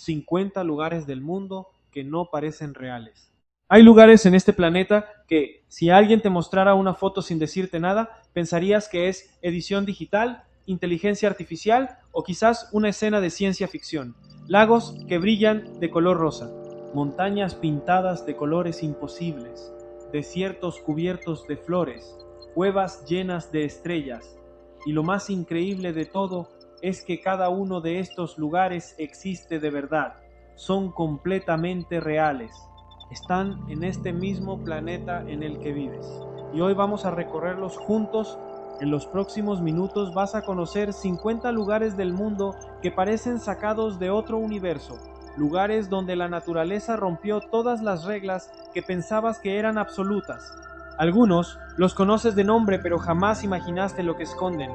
50 lugares del mundo que no parecen reales. Hay lugares en este planeta que, si alguien te mostrara una foto sin decirte nada, pensarías que es edición digital, inteligencia artificial o quizás una escena de ciencia ficción. Lagos que brillan de color rosa, montañas pintadas de colores imposibles, desiertos cubiertos de flores, cuevas llenas de estrellas. Y lo más increíble de todo es que cada uno de estos lugares existe de verdad, son completamente reales. Están en este mismo planeta en el que vives. Y hoy vamos a recorrerlos juntos. En los próximos minutos vas a conocer 50 lugares del mundo que parecen sacados de otro universo. Lugares donde la naturaleza rompió todas las reglas que pensabas que eran absolutas. Algunos los conoces de nombre pero jamás imaginaste lo que esconden.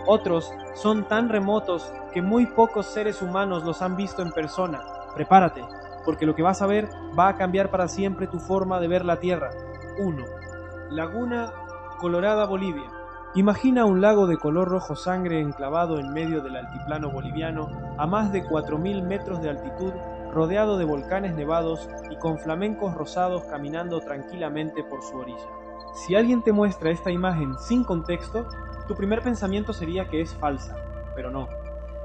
Otros son tan remotos que muy pocos seres humanos los han visto en persona. Prepárate, porque lo que vas a ver va a cambiar para siempre tu forma de ver la Tierra. 1. Laguna Colorada, Bolivia. Imagina un lago de color rojo sangre enclavado en medio del altiplano boliviano a más de 4000 metros de altitud, rodeado de volcanes nevados y con flamencos rosados caminando tranquilamente por su orilla. Si alguien te muestra esta imagen sin contexto, tu primer pensamiento sería que es falsa, pero no.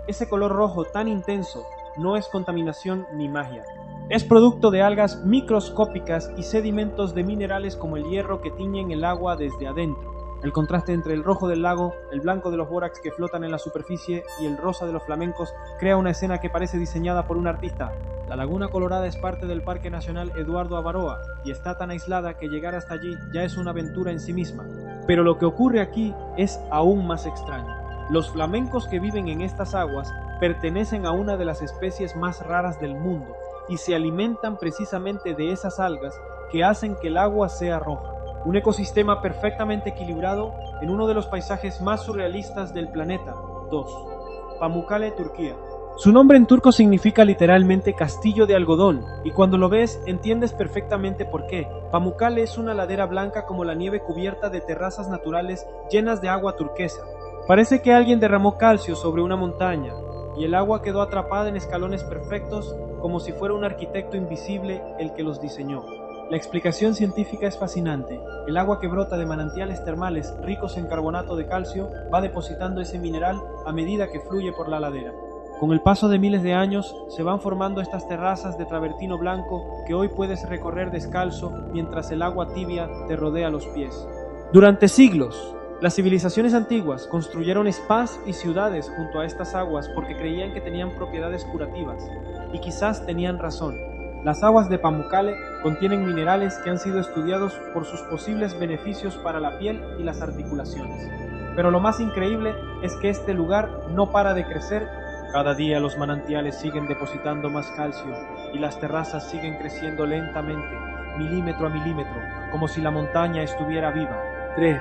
Ese color rojo tan intenso no es contaminación ni magia. Es producto de algas microscópicas y sedimentos de minerales como el hierro que tiñen el agua desde adentro. El contraste entre el rojo del lago, el blanco de los bórax que flotan en la superficie y el rosa de los flamencos crea una escena que parece diseñada por un artista. La Laguna Colorada es parte del Parque Nacional Eduardo Avaroa y está tan aislada que llegar hasta allí ya es una aventura en sí misma. Pero lo que ocurre aquí es aún más extraño. Los flamencos que viven en estas aguas pertenecen a una de las especies más raras del mundo y se alimentan precisamente de esas algas que hacen que el agua sea roja. Un ecosistema perfectamente equilibrado en uno de los paisajes más surrealistas del planeta. 2. Pamukkale, Turquía. Su nombre en turco significa literalmente castillo de algodón, y cuando lo ves entiendes perfectamente por qué. Pamukkale es una ladera blanca como la nieve cubierta de terrazas naturales llenas de agua turquesa. Parece que alguien derramó calcio sobre una montaña, y el agua quedó atrapada en escalones perfectos como si fuera un arquitecto invisible el que los diseñó. La explicación científica es fascinante. El agua que brota de manantiales termales ricos en carbonato de calcio va depositando ese mineral a medida que fluye por la ladera. Con el paso de miles de años se van formando estas terrazas de travertino blanco que hoy puedes recorrer descalzo mientras el agua tibia te rodea los pies. Durante siglos, las civilizaciones antiguas construyeron spas y ciudades junto a estas aguas porque creían que tenían propiedades curativas, y quizás tenían razón. Las aguas de Pamukkale contienen minerales que han sido estudiados por sus posibles beneficios para la piel y las articulaciones. Pero lo más increíble es que este lugar no para de crecer. Cada día los manantiales siguen depositando más calcio y las terrazas siguen creciendo lentamente, milímetro a milímetro, como si la montaña estuviera viva. 3.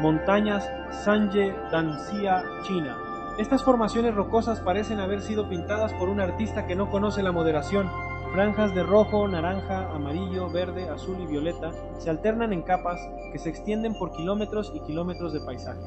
Montañas Sanje Danxia, China. Estas formaciones rocosas parecen haber sido pintadas por un artista que no conoce la moderación. Franjas de rojo, naranja, amarillo, verde, azul y violeta se alternan en capas que se extienden por kilómetros y kilómetros de paisaje.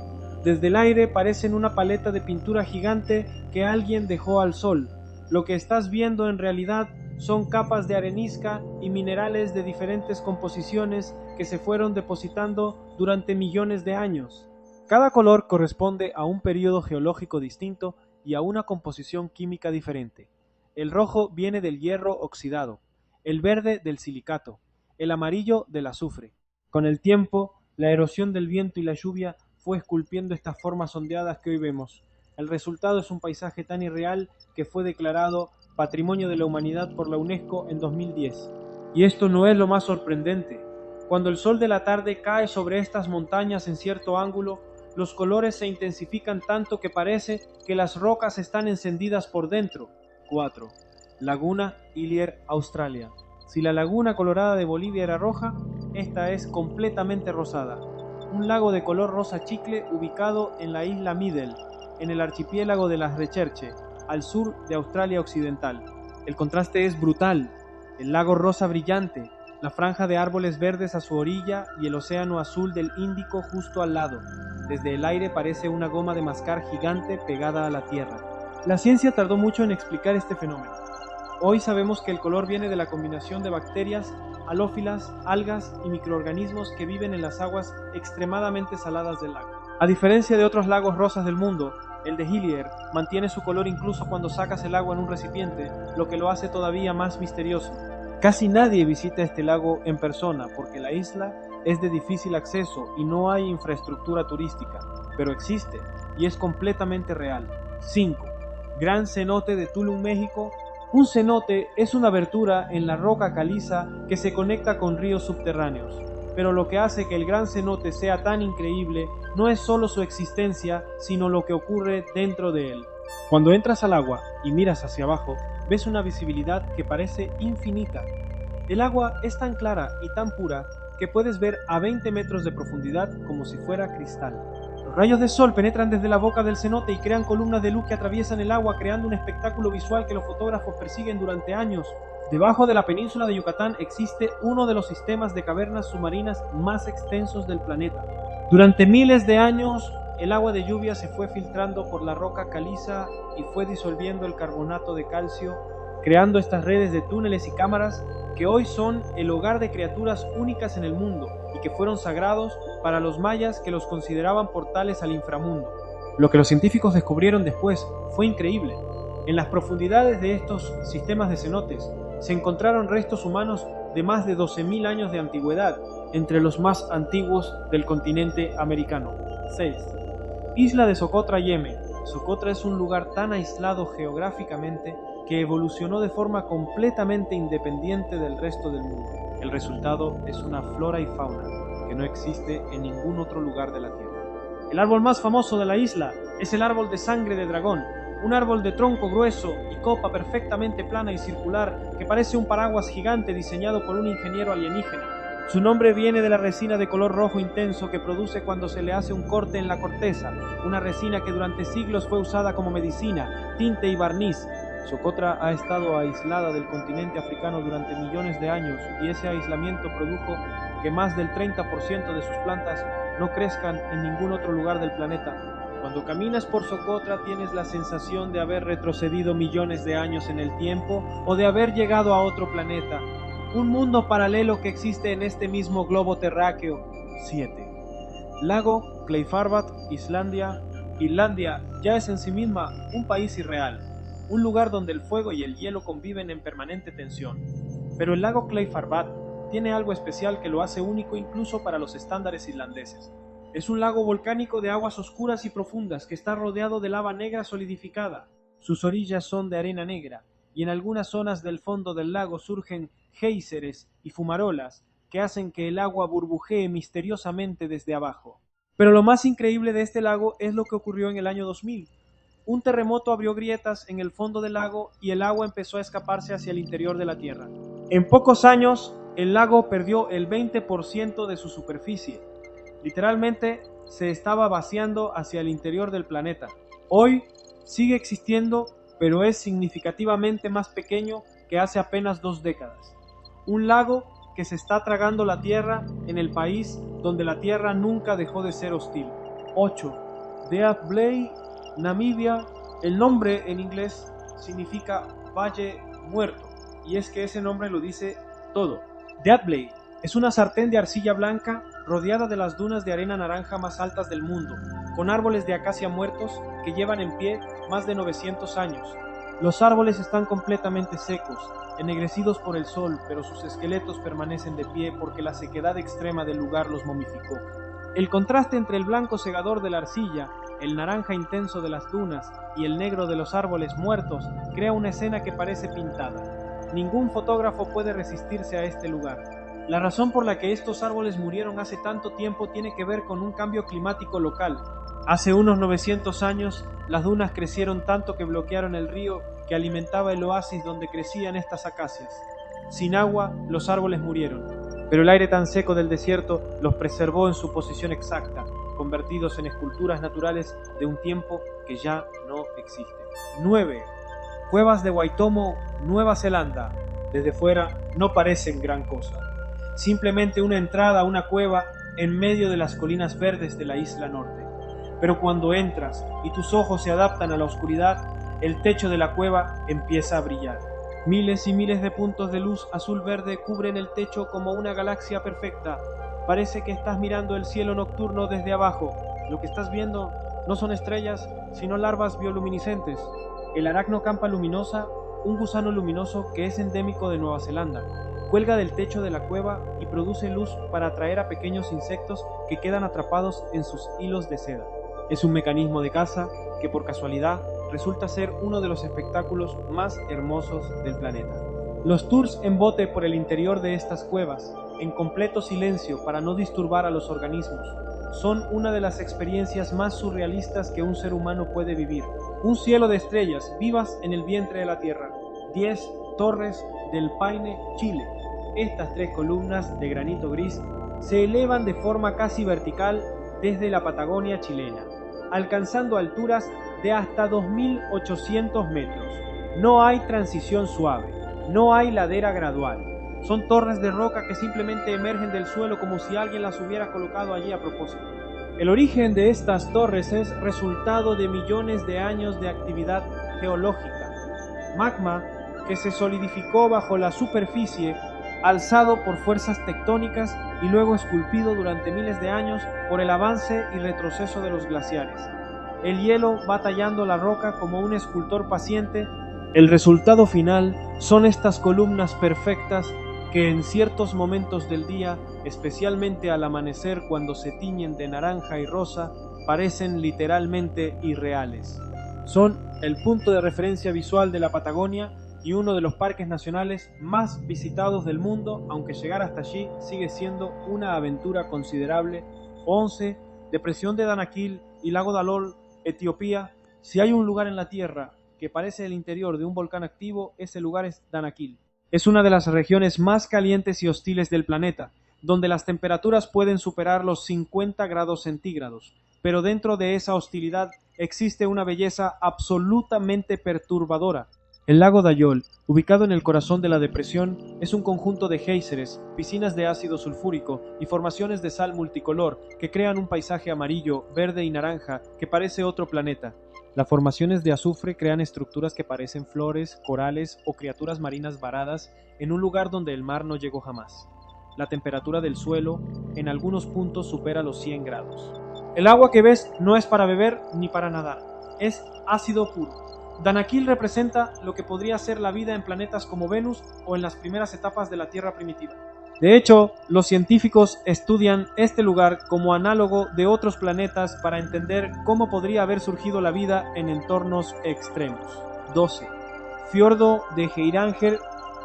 Desde el aire parecen una paleta de pintura gigante que alguien dejó al sol. Lo que estás viendo en realidad son capas de arenisca y minerales de diferentes composiciones que se fueron depositando durante millones de años. Cada color corresponde a un periodo geológico distinto y a una composición química diferente. El rojo viene del hierro oxidado, el verde del silicato, el amarillo del azufre. Con el tiempo, la erosión del viento y la lluvia fue esculpiendo estas formas ondeadas que hoy vemos. El resultado es un paisaje tan irreal que fue declarado Patrimonio de la Humanidad por la UNESCO en 2010. Y esto no es lo más sorprendente. Cuando el sol de la tarde cae sobre estas montañas en cierto ángulo, los colores se intensifican tanto que parece que las rocas están encendidas por dentro. 4. Laguna Illier, Australia. Si la Laguna Colorada de Bolivia era roja, esta es completamente rosada. Un lago de color rosa chicle ubicado en la isla Middle, en el archipiélago de las Recherche, al sur de Australia Occidental. El contraste es brutal. El lago rosa brillante, la franja de árboles verdes a su orilla y el océano azul del Índico justo al lado. Desde el aire parece una goma de mascar gigante pegada a la tierra. La ciencia tardó mucho en explicar este fenómeno. Hoy sabemos que el color viene de la combinación de bacterias, halófilas, algas y microorganismos que viven en las aguas extremadamente saladas del lago. A diferencia de otros lagos rosas del mundo, el de Hillier mantiene su color incluso cuando sacas el agua en un recipiente, lo que lo hace todavía más misterioso. Casi nadie visita este lago en persona porque la isla es de difícil acceso y no hay infraestructura turística, pero existe y es completamente real. 5. Gran cenote de Tulum, México. Un cenote es una abertura en la roca caliza que se conecta con ríos subterráneos. Pero lo que hace que el gran cenote sea tan increíble no es solo su existencia, sino lo que ocurre dentro de él. Cuando entras al agua y miras hacia abajo, ves una visibilidad que parece infinita. El agua es tan clara y tan pura que puedes ver a 20 metros de profundidad como si fuera cristal. Los rayos de sol penetran desde la boca del cenote y crean columnas de luz que atraviesan el agua, creando un espectáculo visual que los fotógrafos persiguen durante años. Debajo de la península de Yucatán existe uno de los sistemas de cavernas submarinas más extensos del planeta. Durante miles de años, el agua de lluvia se fue filtrando por la roca caliza y fue disolviendo el carbonato de calcio, creando estas redes de túneles y cámaras que hoy son el hogar de criaturas únicas en el mundo y que fueron sagrados para los mayas, que los consideraban portales al inframundo. Lo que los científicos descubrieron después fue increíble. En las profundidades de estos sistemas de cenotes se encontraron restos humanos de más de 12.000 años de antigüedad, entre los más antiguos del continente americano. 6. Isla de Socotra, Yemen. Socotra es un lugar tan aislado geográficamente que evolucionó de forma completamente independiente del resto del mundo. El resultado es una flora y fauna que no existe en ningún otro lugar de la Tierra. El árbol más famoso de la isla es el árbol de sangre de dragón, un árbol de tronco grueso y copa perfectamente plana y circular que parece un paraguas gigante diseñado por un ingeniero alienígena. Su nombre viene de la resina de color rojo intenso que produce cuando se le hace un corte en la corteza, una resina que durante siglos fue usada como medicina, tinte y barniz. Socotra ha estado aislada del continente africano durante millones de años y ese aislamiento produjo que más del 30% de sus plantas no crezcan en ningún otro lugar del planeta. Cuando caminas por Socotra tienes la sensación de haber retrocedido millones de años en el tiempo o de haber llegado a otro planeta, un mundo paralelo que existe en este mismo globo terráqueo. 7. Lago Kleifarvat, Islandia. Islandia ya es en sí misma un país irreal, un lugar donde el fuego y el hielo conviven en permanente tensión. Pero el lago Kleifarvat tiene algo especial que lo hace único incluso para los estándares islandeses. Es un lago volcánico de aguas oscuras y profundas que está rodeado de lava negra solidificada. Sus orillas son de arena negra y en algunas zonas del fondo del lago surgen géiseres y fumarolas que hacen que el agua burbujee misteriosamente desde abajo. Pero lo más increíble de este lago es lo que ocurrió en el año 2000. Un terremoto abrió grietas en el fondo del lago y el agua empezó a escaparse hacia el interior de la Tierra. En pocos años, el lago perdió el 20% de su superficie. Literalmente se estaba vaciando hacia el interior del planeta. Hoy sigue existiendo, pero es significativamente más pequeño que hace apenas 2 décadas. Un lago que se está tragando la tierra en el país donde la tierra nunca dejó de ser hostil. 8. Death Valley, Namibia. El nombre en inglés significa Valle Muerto, y es que ese nombre lo dice todo. Death Valley es una sartén de arcilla blanca rodeada de las dunas de arena naranja más altas del mundo, con árboles de acacia muertos que llevan en pie más de 900 años. Los árboles están completamente secos, ennegrecidos por el sol, pero sus esqueletos permanecen de pie porque la sequedad extrema del lugar los momificó. El contraste entre el blanco cegador de la arcilla, el naranja intenso de las dunas y el negro de los árboles muertos crea una escena que parece pintada. Ningún fotógrafo puede resistirse a este lugar. La razón por la que estos árboles murieron hace tanto tiempo tiene que ver con un cambio climático local. Hace unos 900 años, las dunas crecieron tanto que bloquearon el río que alimentaba el oasis donde crecían estas acacias. Sin agua, los árboles murieron, pero el aire tan seco del desierto los preservó en su posición exacta, convertidos en esculturas naturales de un tiempo que ya no existe. 9. Cuevas de Waitomo, Nueva Zelanda. Desde fuera no parecen gran cosa. Simplemente una entrada a una cueva en medio de las colinas verdes de la isla norte. Pero cuando entras y tus ojos se adaptan a la oscuridad, el techo de la cueva empieza a brillar. Miles y miles de puntos de luz azul-verde cubren el techo como una galaxia perfecta. Parece que estás mirando el cielo nocturno desde abajo. Lo que estás viendo no son estrellas, sino larvas bioluminiscentes. El Arachnocampa luminosa, un gusano luminoso que es endémico de Nueva Zelanda, cuelga del techo de la cueva y produce luz para atraer a pequeños insectos que quedan atrapados en sus hilos de seda. Es un mecanismo de caza que por casualidad resulta ser uno de los espectáculos más hermosos del planeta. Los tours en bote por el interior de estas cuevas, en completo silencio para no disturbar a los organismos, son una de las experiencias más surrealistas que un ser humano puede vivir. Un cielo de estrellas vivas en el vientre de la Tierra. 10 torres del Paine, Chile. Estas 3 columnas de granito gris se elevan de forma casi vertical desde la Patagonia chilena, alcanzando alturas de hasta 2.800 metros. No hay transición suave, no hay ladera gradual. Son torres de roca que simplemente emergen del suelo como si alguien las hubiera colocado allí a propósito. El origen de estas torres es resultado de millones de años de actividad geológica. Magma que se solidificó bajo la superficie, alzado por fuerzas tectónicas y luego esculpido durante miles de años por el avance y retroceso de los glaciares. El hielo va tallando la roca como un escultor paciente. El resultado final son estas columnas perfectas que en ciertos momentos del día, especialmente al amanecer cuando se tiñen de naranja y rosa, parecen literalmente irreales. Son el punto de referencia visual de la Patagonia y uno de los parques nacionales más visitados del mundo, aunque llegar hasta allí sigue siendo una aventura considerable. 11. Depresión de Danakil y Lago Dalol, Etiopía. Si hay un lugar en la Tierra que parece el interior de un volcán activo, ese lugar es Danakil. Es una de las regiones más calientes y hostiles del planeta, donde las temperaturas pueden superar los 50 grados centígrados, pero dentro de esa hostilidad existe una belleza absolutamente perturbadora. El lago Dayol, ubicado en el corazón de la depresión, es un conjunto de géiseres, piscinas de ácido sulfúrico y formaciones de sal multicolor que crean un paisaje amarillo, verde y naranja que parece otro planeta. Las formaciones de azufre crean estructuras que parecen flores, corales o criaturas marinas varadas en un lugar donde el mar no llegó jamás. La temperatura del suelo en algunos puntos supera los 100 grados. El agua que ves no es para beber ni para nadar, es ácido puro. Danakil representa lo que podría ser la vida en planetas como Venus o en las primeras etapas de la Tierra primitiva. De hecho, los científicos estudian este lugar como análogo de otros planetas para entender cómo podría haber surgido la vida en entornos extremos. 12. Fiordo de Geiranger,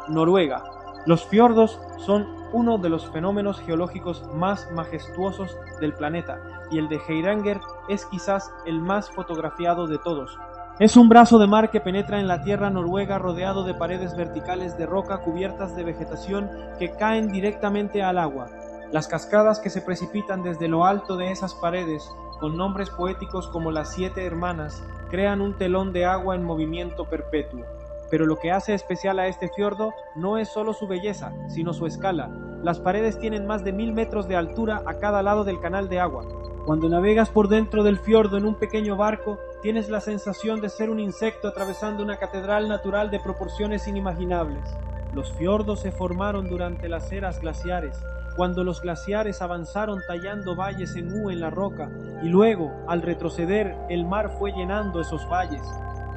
Noruega. Los fiordos son uno de los fenómenos geológicos más majestuosos del planeta, y el de Geiranger es quizás el más fotografiado de todos. Es un brazo de mar que penetra en la tierra noruega rodeado de paredes verticales de roca cubiertas de vegetación que caen directamente al agua. Las cascadas que se precipitan desde lo alto de esas paredes, con nombres poéticos como las 7 hermanas, crean un telón de agua en movimiento perpetuo. Pero lo que hace especial a este fiordo no es solo su belleza, sino su escala. Las paredes tienen más de 1000 metros de altura a cada lado del canal de agua. Cuando navegas por dentro del fiordo en un pequeño barco, tienes la sensación de ser un insecto atravesando una catedral natural de proporciones inimaginables. Los fiordos se formaron durante las eras glaciares, cuando los glaciares avanzaron tallando valles en U en la roca, y luego, al retroceder, el mar fue llenando esos valles.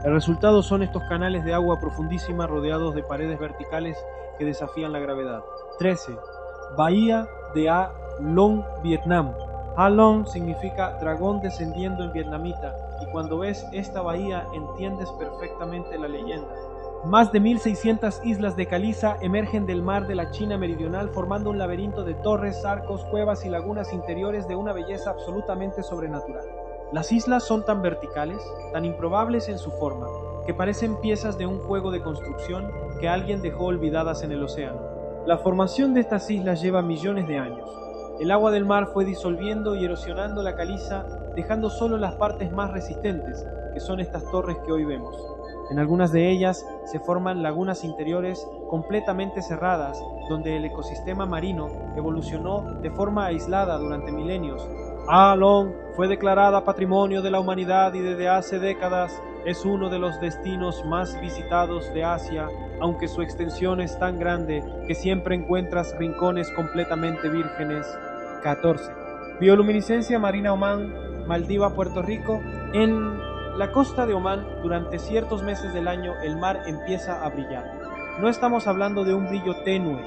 El resultado son estos canales de agua profundísima rodeados de paredes verticales que desafían la gravedad. 13. Bahía de A Long, Vietnam. A Long significa dragón descendiendo en vietnamita, y cuando ves esta bahía entiendes perfectamente la leyenda. Más de 1600 islas de caliza emergen del mar de la China meridional formando un laberinto de torres, arcos, cuevas y lagunas interiores de una belleza absolutamente sobrenatural. Las islas son tan verticales, tan improbables en su forma, que parecen piezas de un juego de construcción que alguien dejó olvidadas en el océano. La formación de estas islas lleva millones de años. El agua del mar fue disolviendo y erosionando la caliza, dejando solo las partes más resistentes, que son estas torres que hoy vemos. En algunas de ellas se forman lagunas interiores completamente cerradas, donde el ecosistema marino evolucionó de forma aislada durante milenios. A Long fue declarada Patrimonio de la Humanidad y desde hace décadas Es uno de los destinos más visitados de Asia, aunque su extensión es tan grande que siempre encuentras rincones completamente vírgenes. 14. Bioluminiscencia marina Omán, Maldiva, Puerto Rico. En la costa de Omán, durante ciertos meses del año, el mar empieza a brillar. No estamos hablando de un brillo tenue,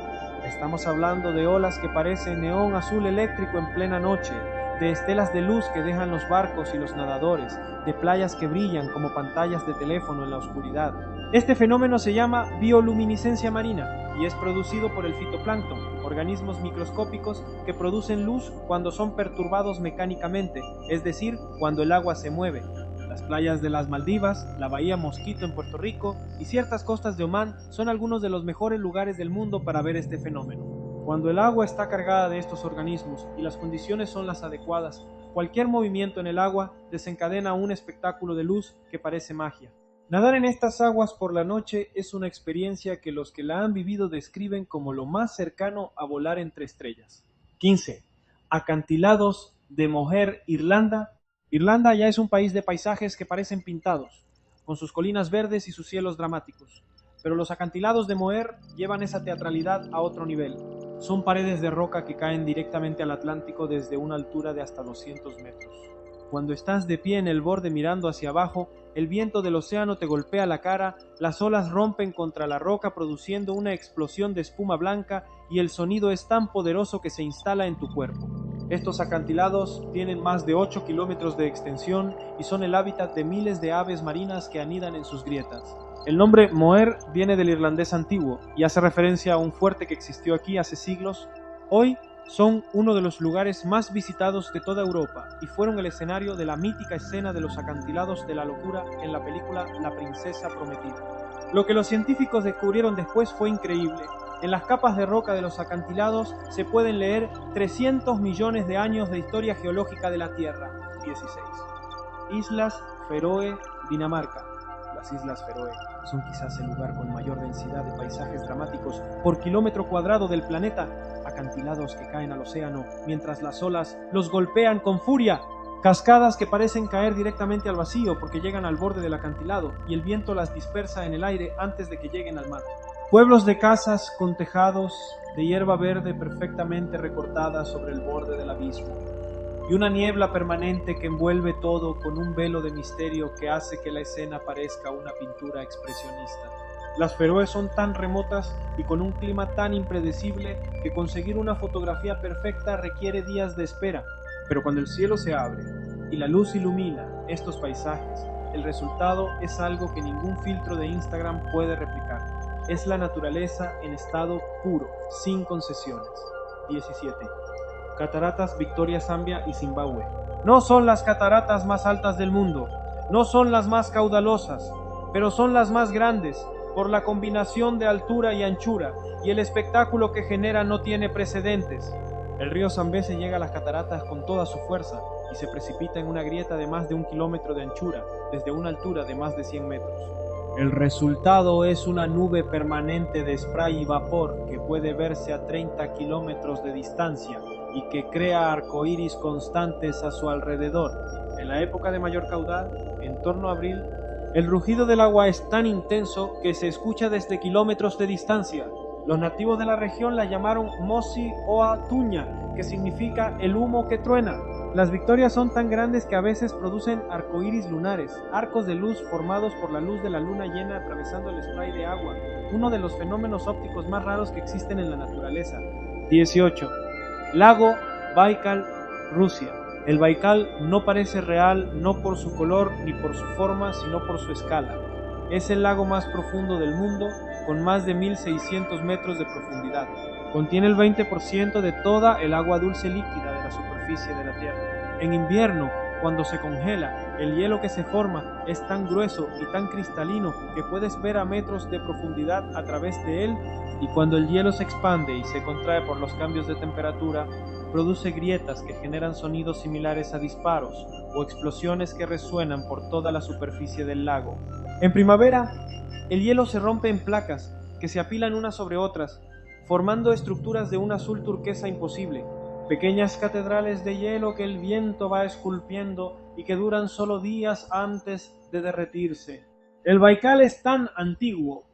estamos hablando de olas que parecen neón azul eléctrico en plena noche, de estelas de luz que dejan los barcos y los nadadores, de playas que brillan como pantallas de teléfono en la oscuridad. Este fenómeno se llama bioluminiscencia marina y es producido por el fitoplancton, organismos microscópicos que producen luz cuando son perturbados mecánicamente, es decir, cuando el agua se mueve. Las playas de las Maldivas, la bahía Mosquito en Puerto Rico y ciertas costas de Omán son algunos de los mejores lugares del mundo para ver este fenómeno. Cuando el agua está cargada de estos organismos y las condiciones son las adecuadas, cualquier movimiento en el agua desencadena un espectáculo de luz que parece magia. Nadar en estas aguas por la noche es una experiencia que los que la han vivido describen como lo más cercano a volar entre estrellas. 15. Acantilados de Moher, Irlanda. Irlanda ya es un país de paisajes que parecen pintados, con sus colinas verdes y sus cielos dramáticos. Pero los acantilados de Moher llevan esa teatralidad a otro nivel. Son paredes de roca que caen directamente al Atlántico desde una altura de hasta 200 metros. Cuando estás de pie en el borde mirando hacia abajo, el viento del océano te golpea la cara, las olas rompen contra la roca produciendo una explosión de espuma blanca y el sonido es tan poderoso que se instala en tu cuerpo. Estos acantilados tienen más de 8 kilómetros de extensión y son el hábitat de miles de aves marinas que anidan en sus grietas. El nombre Moher viene del irlandés antiguo y hace referencia a un fuerte que existió aquí hace siglos. Hoy son uno de los lugares más visitados de toda Europa y fueron el escenario de la mítica escena de los acantilados de la locura en la película La princesa prometida. Lo que los científicos descubrieron después fue increíble. En las capas de roca de los acantilados se pueden leer 300 millones de años de historia geológica de la Tierra. 16. Islas Feroe, Dinamarca. Las Islas Feroe son quizás el lugar con mayor densidad de paisajes dramáticos por kilómetro cuadrado del planeta, acantilados que caen al océano mientras las olas los golpean con furia, cascadas que parecen caer directamente al vacío porque llegan al borde del acantilado y el viento las dispersa en el aire antes de que lleguen al mar. Pueblos de casas con tejados de hierba verde perfectamente recortada sobre el borde del abismo. Y una niebla permanente que envuelve todo con un velo de misterio que hace que la escena parezca una pintura expresionista. Las Feroe son tan remotas y con un clima tan impredecible que conseguir una fotografía perfecta requiere días de espera, pero cuando el cielo se abre y la luz ilumina estos paisajes, el resultado es algo que ningún filtro de Instagram puede replicar. Es la naturaleza en estado puro, sin concesiones. 17. Cataratas Victoria, Zambia y Zimbabue. No son las cataratas más altas del mundo, no son las más caudalosas, pero son las más grandes, por la combinación de altura y anchura, y el espectáculo que genera no tiene precedentes. El río Zambeze llega a las cataratas con toda su fuerza y se precipita en una grieta de más de 1 kilómetro de anchura, desde una altura de más de 100 metros. El resultado es una nube permanente de spray y vapor que puede verse a 30 kilómetros de distancia y que crea arcoíris constantes a su alrededor. En la época de mayor caudal, en torno a abril, el rugido del agua es tan intenso que se escucha desde kilómetros de distancia. Los nativos de la región la llamaron Mosi Oa Tuña, que significa el humo que truena. Las victorias son tan grandes que a veces producen arcoíris lunares, arcos de luz formados por la luz de la luna llena atravesando el spray de agua, uno de los fenómenos ópticos más raros que existen en la naturaleza. 18. Lago Baikal, Rusia. El Baikal no parece real no por su color ni por su forma, sino por su escala. Es el lago más profundo del mundo, con más de 1.600 metros de profundidad. Contiene el 20% de toda el agua dulce líquida de la superficie de la Tierra. En invierno, cuando se congela, el hielo que se forma es tan grueso y tan cristalino que puedes ver a metros de profundidad a través de él, y cuando el hielo se expande y se contrae por los cambios de temperatura, produce grietas que generan sonidos similares a disparos o explosiones que resuenan por toda la superficie del lago. En primavera, el hielo se rompe en placas que se apilan unas sobre otras, formando estructuras de un azul turquesa imposible, pequeñas catedrales de hielo que el viento va esculpiendo y que duran solo días antes de derretirse. El Baikal es tan antiguo,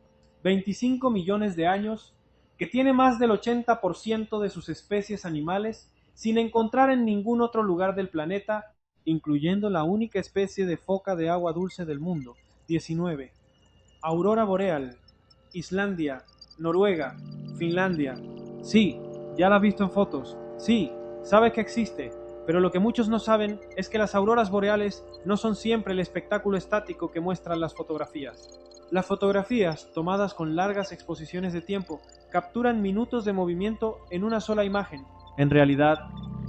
25 millones de años, que tiene más del 80% de sus especies animales sin encontrar en ningún otro lugar del planeta, incluyendo la única especie de foca de agua dulce del mundo, 19. Aurora boreal, Islandia, Noruega, Finlandia. Sí, ya la has visto en fotos. Sí, sabes que existe, pero lo que muchos no saben es que las auroras boreales no son siempre el espectáculo estático que muestran las fotografías. Las fotografías, tomadas con largas exposiciones de tiempo, capturan minutos de movimiento en una sola imagen. En realidad,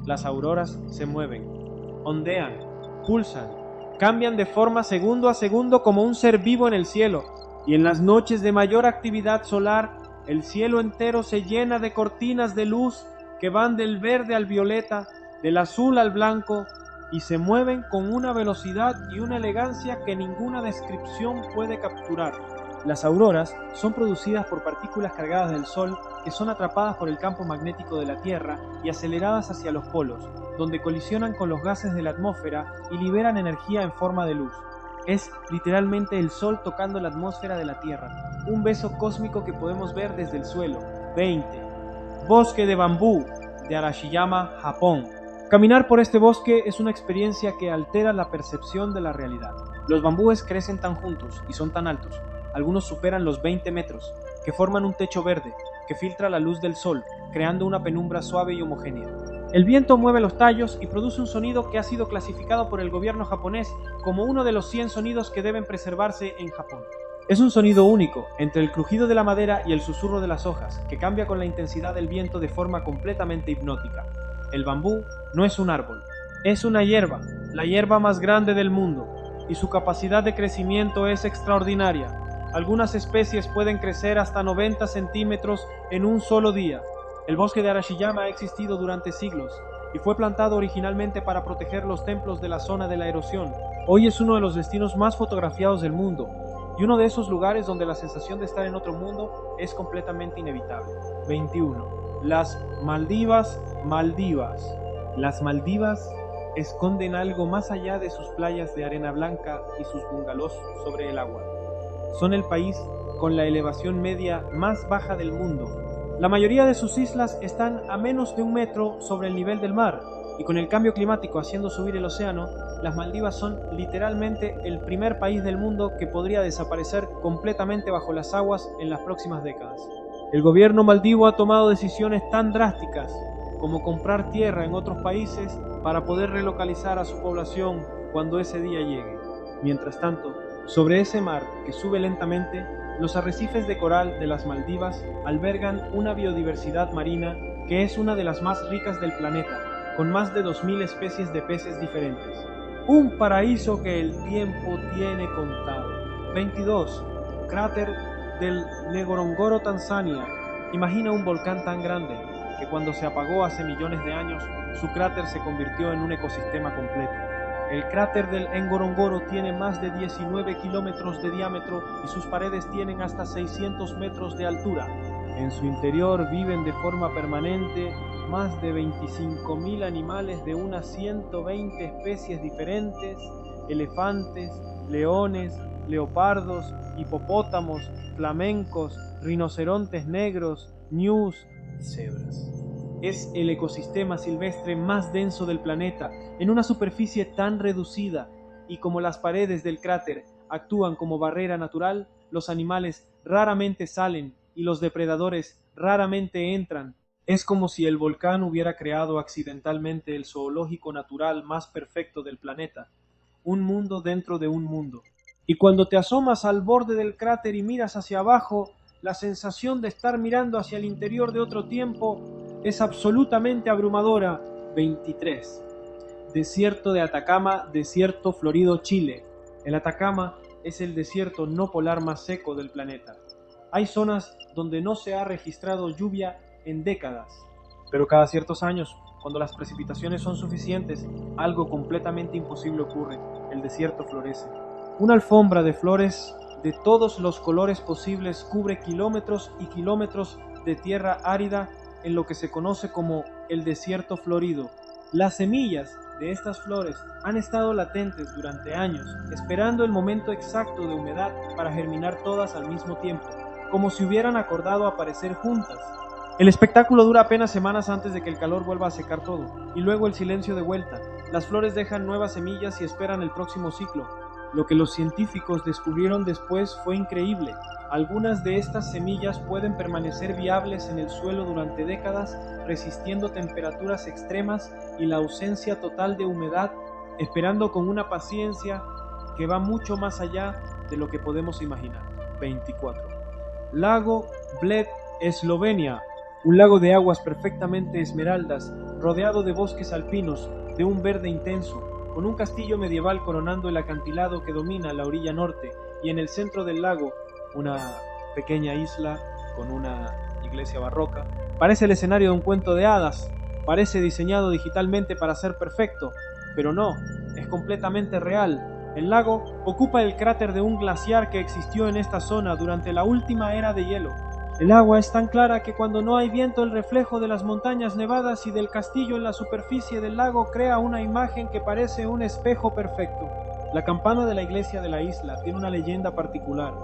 las auroras se mueven, ondean, pulsan, cambian de forma segundo a segundo como un ser vivo en el cielo, y en las noches de mayor actividad solar, el cielo entero se llena de cortinas de luz que van del verde al violeta, del azul al blanco, y se mueven con una velocidad y una elegancia que ninguna descripción puede capturar. Las auroras son producidas por partículas cargadas del Sol que son atrapadas por el campo magnético de la Tierra y aceleradas hacia los polos, donde colisionan con los gases de la atmósfera y liberan energía en forma de luz. Es literalmente el Sol tocando la atmósfera de la Tierra, un beso cósmico que podemos ver desde el suelo. 20. Bosque de bambú de Arashiyama, Japón. Caminar por este bosque es una experiencia que altera la percepción de la realidad. Los bambúes crecen tan juntos y son tan altos, algunos superan los 20 metros, que forman un techo verde que filtra la luz del sol, creando una penumbra suave y homogénea. El viento mueve los tallos y produce un sonido que ha sido clasificado por el gobierno japonés como uno de los 100 sonidos que deben preservarse en Japón. Es un sonido único, entre el crujido de la madera y el susurro de las hojas, que cambia con la intensidad del viento de forma completamente hipnótica. El bambú no es un árbol, es una hierba, la hierba más grande del mundo, y su capacidad de crecimiento es extraordinaria. Algunas especies pueden crecer hasta 90 centímetros en un solo día. El bosque de Arashiyama ha existido durante siglos y fue plantado originalmente para proteger los templos de la zona de la erosión. Hoy es uno de los destinos más fotografiados del mundo y uno de esos lugares donde la sensación de estar en otro mundo es completamente inevitable. 21. Las Maldivas, Maldivas. Las Maldivas esconden algo más allá de sus playas de arena blanca y sus bungalows sobre el agua. Son el país con la elevación media más baja del mundo. La mayoría de sus islas están a menos de 1 metro sobre el nivel del mar, y con el cambio climático haciendo subir el océano, las Maldivas son literalmente el primer país del mundo que podría desaparecer completamente bajo las aguas en las próximas décadas. El gobierno maldivo ha tomado decisiones tan drásticas como comprar tierra en otros países para poder relocalizar a su población cuando ese día llegue. Mientras tanto, sobre ese mar que sube lentamente, los arrecifes de coral de las Maldivas albergan una biodiversidad marina que es una de las más ricas del planeta, con más de 2000 especies de peces diferentes. Un paraíso que el tiempo tiene contado. 22. Cráter del Ngorongoro, Tanzania. Imagina un volcán tan grande que cuando se apagó hace millones de años, su cráter se convirtió en un ecosistema completo. El cráter del Ngorongoro tiene más de 19 kilómetros de diámetro y sus paredes tienen hasta 600 metros de altura. En su interior viven de forma permanente más de 25.000 animales de unas 120 especies diferentes, elefantes, leones, leopardos, hipopótamos, flamencos, rinocerontes negros, ñus y cebras. Es el ecosistema silvestre más denso del planeta, en una superficie tan reducida, y como las paredes del cráter actúan como barrera natural, los animales raramente salen y los depredadores raramente entran. Es como si el volcán hubiera creado accidentalmente el zoológico natural más perfecto del planeta, un mundo dentro de un mundo. Y cuando te asomas al borde del cráter y miras hacia abajo, la sensación de estar mirando hacia el interior de otro tiempo es absolutamente abrumadora. 23. Desierto de Atacama, desierto florido, Chile. El Atacama es el desierto no polar más seco del planeta. Hay zonas donde no se ha registrado lluvia en décadas, pero cada ciertos años, cuando las precipitaciones son suficientes, algo completamente imposible ocurre: el desierto florece. Una alfombra de flores de todos los colores posibles cubre kilómetros y kilómetros de tierra árida en lo que se conoce como el desierto florido. Las semillas de estas flores han estado latentes durante años, esperando el momento exacto de humedad para germinar todas al mismo tiempo, como si hubieran acordado aparecer juntas. El espectáculo dura apenas semanas antes de que el calor vuelva a secar todo, y luego el silencio de vuelta. Las flores dejan nuevas semillas y esperan el próximo ciclo. Lo que los científicos descubrieron después fue increíble. Algunas de estas semillas pueden permanecer viables en el suelo durante décadas, resistiendo temperaturas extremas y la ausencia total de humedad, esperando con una paciencia que va mucho más allá de lo que podemos imaginar. 24. Lago Bled, Eslovenia. Un lago de aguas perfectamente esmeraldas, rodeado de bosques alpinos, de un verde intenso, con un castillo medieval coronando el acantilado que domina la orilla norte, y en el centro del lago, una pequeña isla con una iglesia barroca. Parece el escenario de un cuento de hadas, parece diseñado digitalmente para ser perfecto, pero no, es completamente real. El lago ocupa el cráter de un glaciar que existió en esta zona durante la última era de hielo. El agua es tan clara que cuando no hay viento el reflejo de las montañas nevadas y del castillo en la superficie del lago crea una imagen que parece un espejo perfecto. La campana de la iglesia de la isla tiene una leyenda particular.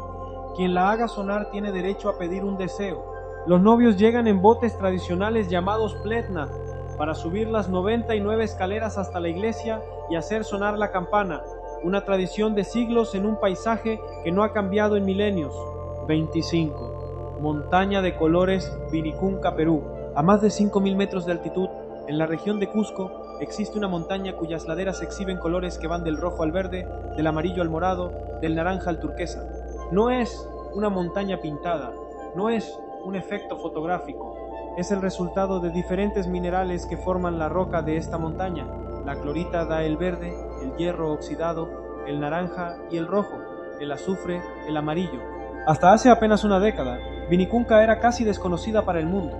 Quien la haga sonar tiene derecho a pedir un deseo. Los novios llegan en botes tradicionales llamados pletna para subir las 99 escaleras hasta la iglesia y hacer sonar la campana, una tradición de siglos en un paisaje que no ha cambiado en milenios. 25. Montaña de colores, Vinicunca, Perú. A más de 5.000 metros de altitud, en la región de Cusco, existe una montaña cuyas laderas exhiben colores que van del rojo al verde, del amarillo al morado, del naranja al turquesa. No es una montaña pintada, no es un efecto fotográfico, es el resultado de diferentes minerales que forman la roca de esta montaña. La clorita da el verde, el hierro oxidado, el naranja y el rojo, el azufre, el amarillo. Hasta hace apenas una década, Vinicunca era casi desconocida para el mundo.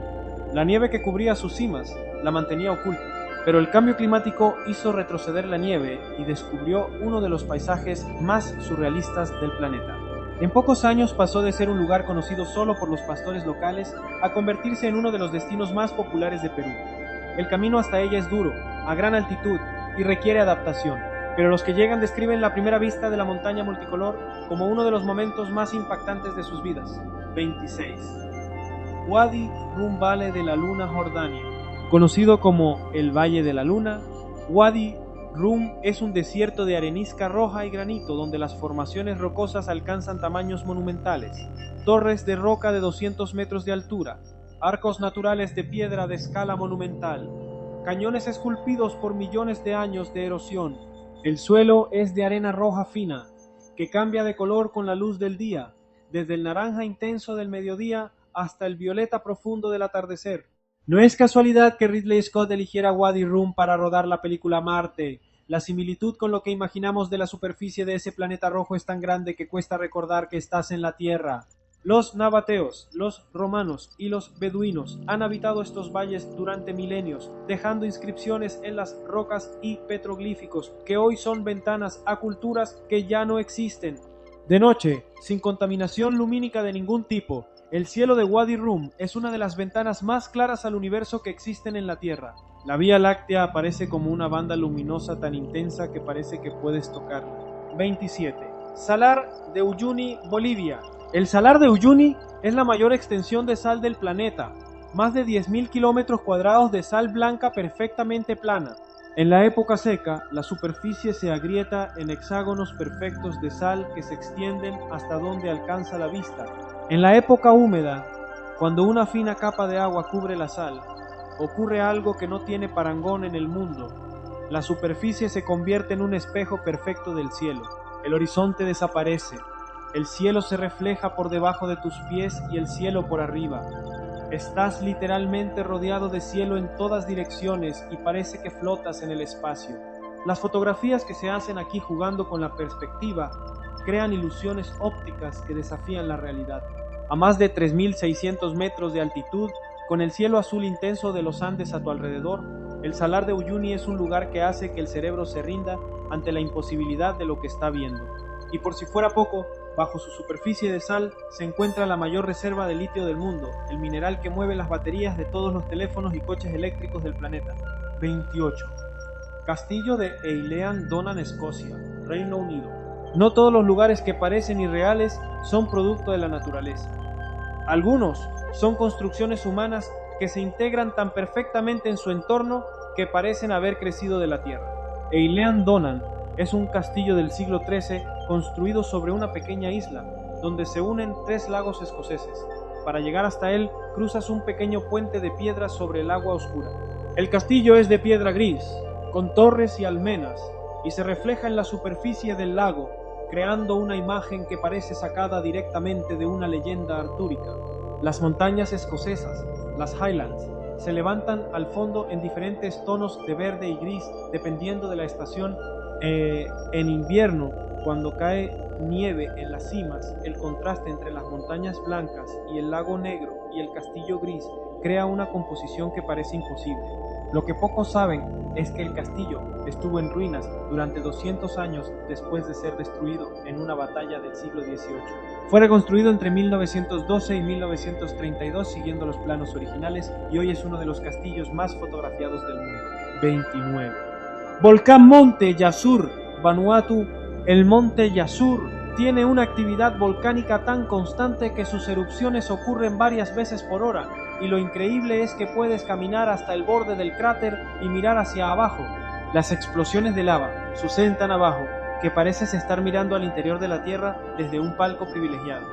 La nieve que cubría sus cimas la mantenía oculta, pero el cambio climático hizo retroceder la nieve y descubrió uno de los paisajes más surrealistas del planeta. En pocos años pasó de ser un lugar conocido solo por los pastores locales a convertirse en uno de los destinos más populares de Perú. El camino hasta ella es duro, a gran altitud y requiere adaptación, pero los que llegan describen la primera vista de la montaña multicolor como uno de los momentos más impactantes de sus vidas. 26. Wadi Rum Valle de la Luna, Jordania. Conocido como el Valle de la Luna, Wadi Rum es un desierto de arenisca roja y granito donde las formaciones rocosas alcanzan tamaños monumentales, torres de roca de 200 metros de altura, arcos naturales de piedra de escala monumental, cañones esculpidos por millones de años de erosión. El suelo es de arena roja fina, que cambia de color con la luz del día, desde el naranja intenso del mediodía hasta el violeta profundo del atardecer. No es casualidad que Ridley Scott eligiera Wadi Rum para rodar la película Marte. La similitud con lo que imaginamos de la superficie de ese planeta rojo es tan grande que cuesta recordar que estás en la Tierra. Los nabateos, los romanos y los beduinos han habitado estos valles durante milenios, dejando inscripciones en las rocas y petroglíficos que hoy son ventanas a culturas que ya no existen. De noche, sin contaminación lumínica de ningún tipo, el cielo de Wadi Rum es una de las ventanas más claras al universo que existen en la Tierra. La Vía Láctea aparece como una banda luminosa tan intensa que parece que puedes tocarla. 27. Salar de Uyuni, Bolivia. El Salar de Uyuni es la mayor extensión de sal del planeta, más de 10.000 kilómetros cuadrados de sal blanca perfectamente plana. En la época seca, la superficie se agrieta en hexágonos perfectos de sal que se extienden hasta donde alcanza la vista. En la época húmeda, cuando una fina capa de agua cubre la sal, ocurre algo que no tiene parangón en el mundo. La superficie se convierte en un espejo perfecto del cielo. El horizonte desaparece. El cielo se refleja por debajo de tus pies y el cielo por arriba. Estás literalmente rodeado de cielo en todas direcciones y parece que flotas en el espacio. Las fotografías que se hacen aquí jugando con la perspectiva crean ilusiones ópticas que desafían la realidad. A más de 3.600 metros de altitud, con el cielo azul intenso de los Andes a tu alrededor, el Salar de Uyuni es un lugar que hace que el cerebro se rinda ante la imposibilidad de lo que está viendo. Y por si fuera poco, bajo su superficie de sal se encuentra la mayor reserva de litio del mundo, el mineral que mueve las baterías de todos los teléfonos y coches eléctricos del planeta. 28. Castillo de Eilean Donan, Escocia, Reino Unido. No todos los lugares que parecen irreales son producto de la naturaleza. Algunos son construcciones humanas que se integran tan perfectamente en su entorno que parecen haber crecido de la tierra. Eilean Donan es un castillo del siglo XIII construido sobre una pequeña isla, donde se unen 3 lagos escoceses. Para llegar hasta él, cruzas un pequeño puente de piedra sobre el agua oscura. El castillo es de piedra gris, con torres y almenas, y se refleja en la superficie del lago, creando una imagen que parece sacada directamente de una leyenda artúrica. Las montañas escocesas, las Highlands, se levantan al fondo en diferentes tonos de verde y gris, dependiendo de la estación. En invierno, cuando cae nieve en las cimas, el contraste entre las montañas blancas y el lago negro y el castillo gris crea una composición que parece imposible. Lo que pocos saben es que el castillo estuvo en ruinas durante 200 años después de ser destruido en una batalla del siglo XVIII. Fue reconstruido entre 1912 y 1932 siguiendo los planos originales y hoy es uno de los castillos más fotografiados del mundo. 29. Volcán Monte Yasur, Vanuatu. El Monte Yasur tiene una actividad volcánica tan constante que sus erupciones ocurren varias veces por hora, y lo increíble es que puedes caminar hasta el borde del cráter y mirar hacia abajo. Las explosiones de lava suceden tan abajo que pareces estar mirando al interior de la Tierra desde un palco privilegiado.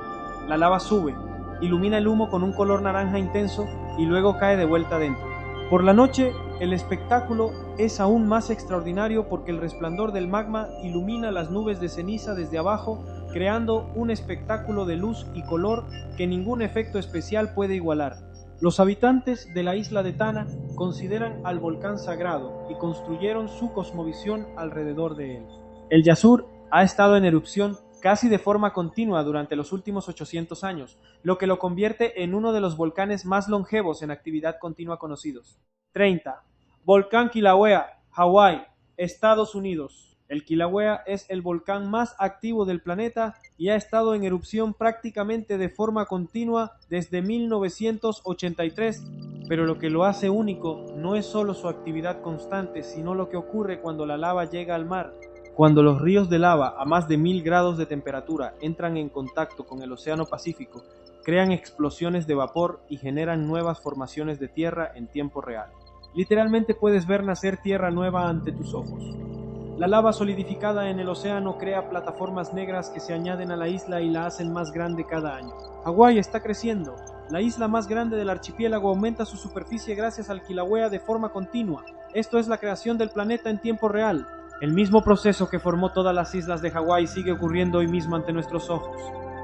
La lava sube, ilumina el humo con un color naranja intenso y luego cae de vuelta dentro. Por la noche, el espectáculo es aún más extraordinario porque el resplandor del magma ilumina las nubes de ceniza desde abajo, creando un espectáculo de luz y color que ningún efecto especial puede igualar. Los habitantes de la isla de Tana consideran al volcán sagrado y construyeron su cosmovisión alrededor de él. El Yasur ha estado en erupción casi de forma continua durante los últimos 800 años, lo que lo convierte en uno de los volcanes más longevos en actividad continua conocidos. 30. Volcán Kilauea, Hawái, Estados Unidos. El Kilauea es el volcán más activo del planeta y ha estado en erupción prácticamente de forma continua desde 1983, pero lo que lo hace único no es solo su actividad constante, sino lo que ocurre cuando la lava llega al mar. Cuando los ríos de lava a más de 1000 grados de temperatura entran en contacto con el Océano Pacífico, crean explosiones de vapor y generan nuevas formaciones de tierra en tiempo real. Literalmente puedes ver nacer tierra nueva ante tus ojos. La lava solidificada en el océano crea plataformas negras que se añaden a la isla y la hacen más grande cada año. Hawái está creciendo. La isla más grande del archipiélago aumenta su superficie gracias al Kilauea de forma continua. Esto es la creación del planeta en tiempo real. El mismo proceso que formó todas las islas de Hawái sigue ocurriendo hoy mismo ante nuestros ojos.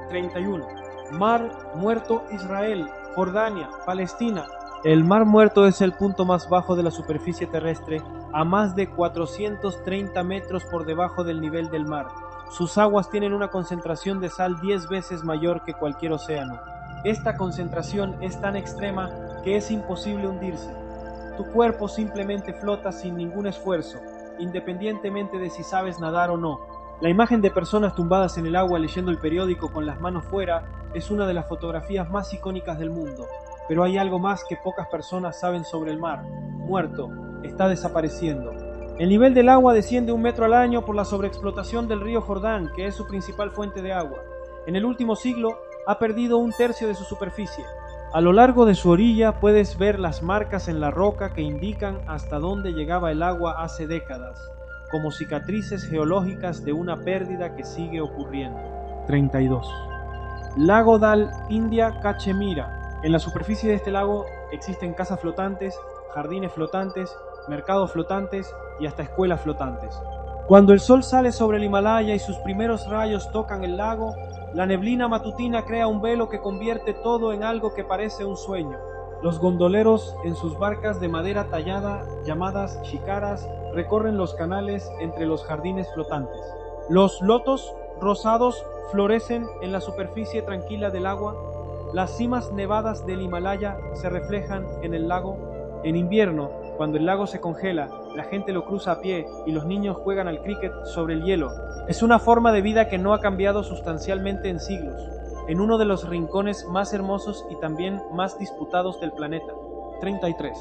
31. Mar Muerto, Israel, Jordania, Palestina. El Mar Muerto es el punto más bajo de la superficie terrestre, a más de 430 metros por debajo del nivel del mar. Sus aguas tienen una concentración de sal 10 veces mayor que cualquier océano. Esta concentración es tan extrema que es imposible hundirse. Tu cuerpo simplemente flota sin ningún esfuerzo, independientemente de si sabes nadar o no. La imagen de personas tumbadas en el agua leyendo el periódico con las manos fuera es una de las fotografías más icónicas del mundo. Pero hay algo más que pocas personas saben sobre el mar. Muerto, está desapareciendo. El nivel del agua desciende 1 metro al año por la sobreexplotación del río Jordán, que es su principal fuente de agua. En el último siglo ha perdido 1/3 de su superficie. A lo largo de su orilla puedes ver las marcas en la roca que indican hasta dónde llegaba el agua hace décadas, como cicatrices geológicas de una pérdida que sigue ocurriendo. 32. Lago Dal, India, Cachemira. En la superficie de este lago existen casas flotantes, jardines flotantes, mercados flotantes y hasta escuelas flotantes. Cuando el sol sale sobre el Himalaya y sus primeros rayos tocan el lago, la neblina matutina crea un velo que convierte todo en algo que parece un sueño. Los gondoleros en sus barcas de madera tallada, llamadas shikaras, recorren los canales entre los jardines flotantes. Los lotos rosados florecen en la superficie tranquila del agua. Las cimas nevadas del Himalaya se reflejan en el lago. En invierno, cuando el lago se congela, la gente lo cruza a pie y los niños juegan al cricket sobre el hielo. Es una forma de vida que no ha cambiado sustancialmente en siglos, en uno de los rincones más hermosos y también más disputados del planeta. 33.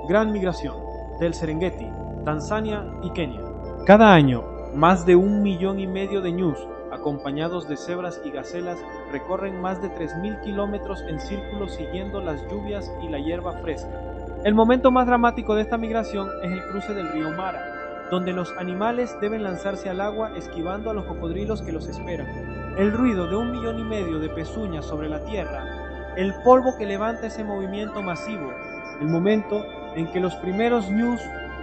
Gran migración. Del Serengeti, Tanzania y Kenia. Cada año, más de 1,5 millones de ñus, acompañados de cebras y gacelas, recorren más de 3.000 kilómetros en círculo siguiendo las lluvias y la hierba fresca. El momento más dramático de esta migración es el cruce del río Mara, donde los animales deben lanzarse al agua esquivando a los cocodrilos que los esperan. El ruido de 1,5 millones de pezuñas sobre la tierra, el polvo que levanta ese movimiento masivo, el momento en que los primeros ñus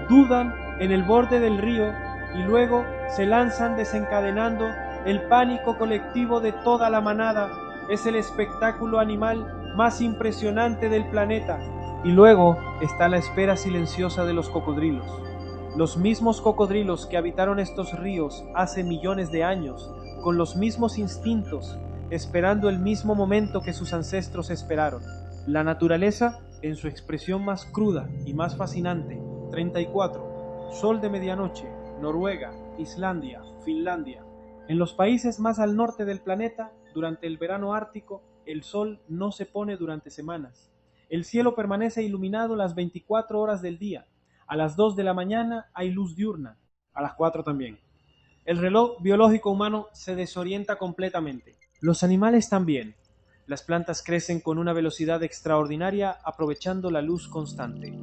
dudan en el borde del río y luego se lanzan desencadenando el pánico colectivo de toda la manada, es el espectáculo animal más impresionante del planeta. Y luego está la espera silenciosa de los cocodrilos. Los mismos cocodrilos que habitaron estos ríos hace millones de años, con los mismos instintos, esperando el mismo momento que sus ancestros esperaron. La naturaleza en su expresión más cruda y más fascinante. 34. Sol de medianoche, Noruega, Islandia, Finlandia. En los países más al norte del planeta, durante el verano ártico, el sol no se pone durante semanas. El cielo permanece iluminado las 24 horas del día. A las 2 de la mañana hay luz diurna, a las 4 también. El reloj biológico humano se desorienta completamente. Los animales también. Las plantas crecen con una velocidad extraordinaria aprovechando la luz constante.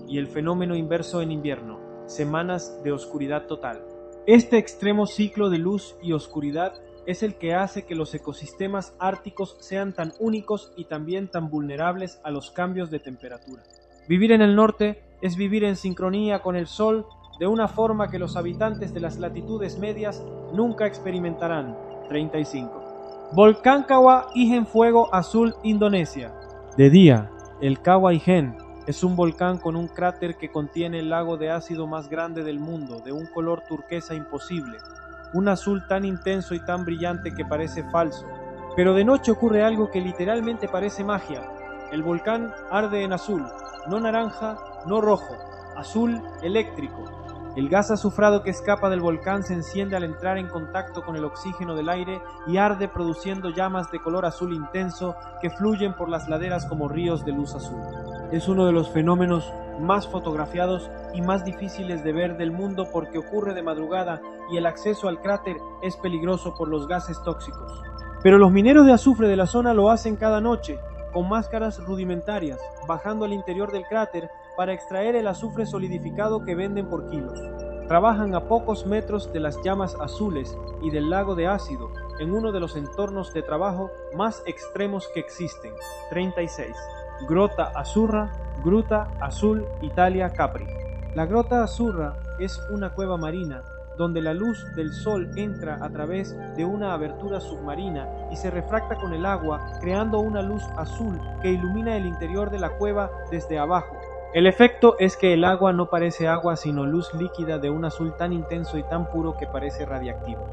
Y el fenómeno inverso en invierno, semanas de oscuridad total. Este extremo ciclo de luz y oscuridad es el que hace que los ecosistemas árticos sean tan únicos y también tan vulnerables a los cambios de temperatura. Vivir en el norte es vivir en sincronía con el sol de una forma que los habitantes de las latitudes medias nunca experimentarán. 35. Volcán Kawah Ijen Fuego Azul, Indonesia. De día, el Kawah Ijen es un volcán con un cráter que contiene el lago de ácido más grande del mundo, de un color turquesa imposible, un azul tan intenso y tan brillante que parece falso. Pero de noche ocurre algo que literalmente parece magia. El volcán arde en azul, no naranja, no rojo, azul eléctrico. El gas azufrado que escapa del volcán se enciende al entrar en contacto con el oxígeno del aire y arde produciendo llamas de color azul intenso que fluyen por las laderas como ríos de luz azul. Es uno de los fenómenos más fotografiados y más difíciles de ver del mundo porque ocurre de madrugada y el acceso al cráter es peligroso por los gases tóxicos. Pero los mineros de azufre de la zona lo hacen cada noche, con máscaras rudimentarias, bajando al interior del cráter para extraer el azufre solidificado que venden por kilos. Trabajan a pocos metros de las llamas azules y del lago de ácido, en uno de los entornos de trabajo más extremos que existen. 36. Grota Azzurra, Gruta Azul, Italia, Capri. La Grota Azzurra es una cueva marina donde la luz del sol entra a través de una abertura submarina y se refracta con el agua, creando una luz azul que ilumina el interior de la cueva desde abajo. El efecto es que el agua no parece agua sino luz líquida de un azul tan intenso y tan puro que parece radiactivo.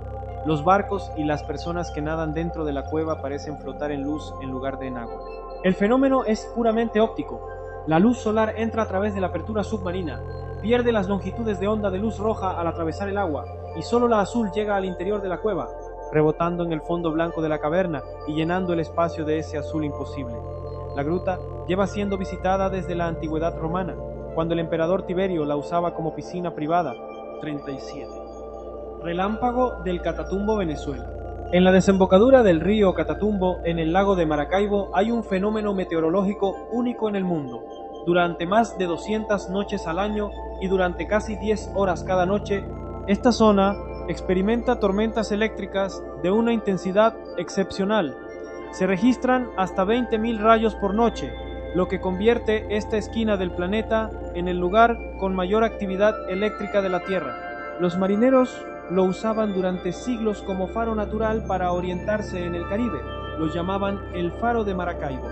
Los barcos y las personas que nadan dentro de la cueva parecen flotar en luz en lugar de en agua. El fenómeno es puramente óptico. La luz solar entra a través de la apertura submarina, pierde las longitudes de onda de luz roja al atravesar el agua, y solo la azul llega al interior de la cueva, rebotando en el fondo blanco de la caverna y llenando el espacio de ese azul imposible. La gruta lleva siendo visitada desde la antigüedad romana, cuando el emperador Tiberio la usaba como piscina privada. 37. Relámpago del Catatumbo, Venezuela. En la desembocadura del río Catatumbo, en el lago de Maracaibo, hay un fenómeno meteorológico único en el mundo. Durante más de 200 noches al año y durante casi 10 horas cada noche, esta zona experimenta tormentas eléctricas de una intensidad excepcional. Se registran hasta 20.000 rayos por noche, lo que convierte esta esquina del planeta en el lugar con mayor actividad eléctrica de la Tierra. Los marineros lo usaban durante siglos como faro natural para orientarse en el Caribe. Los llamaban el Faro de Maracaibo.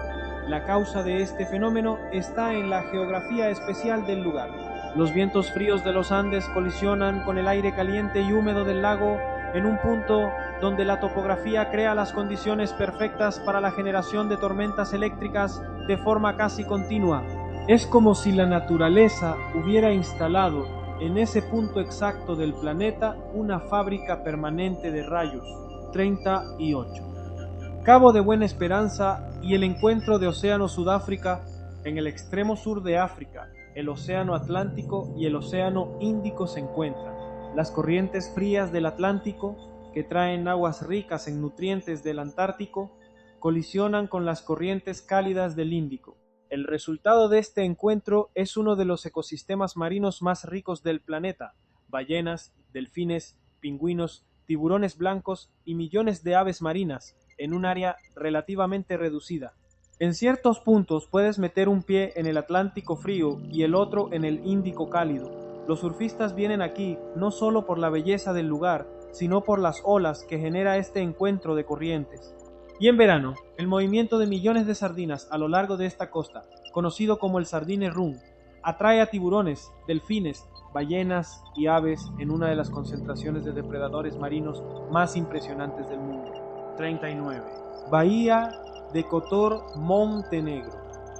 La causa de este fenómeno está en la geografía especial del lugar. Los vientos fríos de los Andes colisionan con el aire caliente y húmedo del lago en un punto donde la topografía crea las condiciones perfectas para la generación de tormentas eléctricas de forma casi continua. Es como si la naturaleza hubiera instalado en ese punto exacto del planeta una fábrica permanente de rayos. 38. Cabo de Buena Esperanza y el encuentro de Océano Sudáfrica en el extremo sur de África, el Océano Atlántico y el Océano Índico se encuentran. Las corrientes frías del Atlántico, que traen aguas ricas en nutrientes del Antártico, colisionan con las corrientes cálidas del Índico. El resultado de este encuentro es uno de los ecosistemas marinos más ricos del planeta: ballenas, delfines, pingüinos, tiburones blancos y millones de aves marinas en un área relativamente reducida. En ciertos puntos puedes meter un pie en el Atlántico frío y el otro en el Índico cálido. Los surfistas vienen aquí no solo por la belleza del lugar, sino por las olas que genera este encuentro de corrientes. Y en verano, el movimiento de millones de sardinas a lo largo de esta costa, conocido como el Sardine Run, atrae a tiburones, delfines, ballenas y aves en una de las concentraciones de depredadores marinos más impresionantes del mundo. 39. Bahía de Kotor, Montenegro.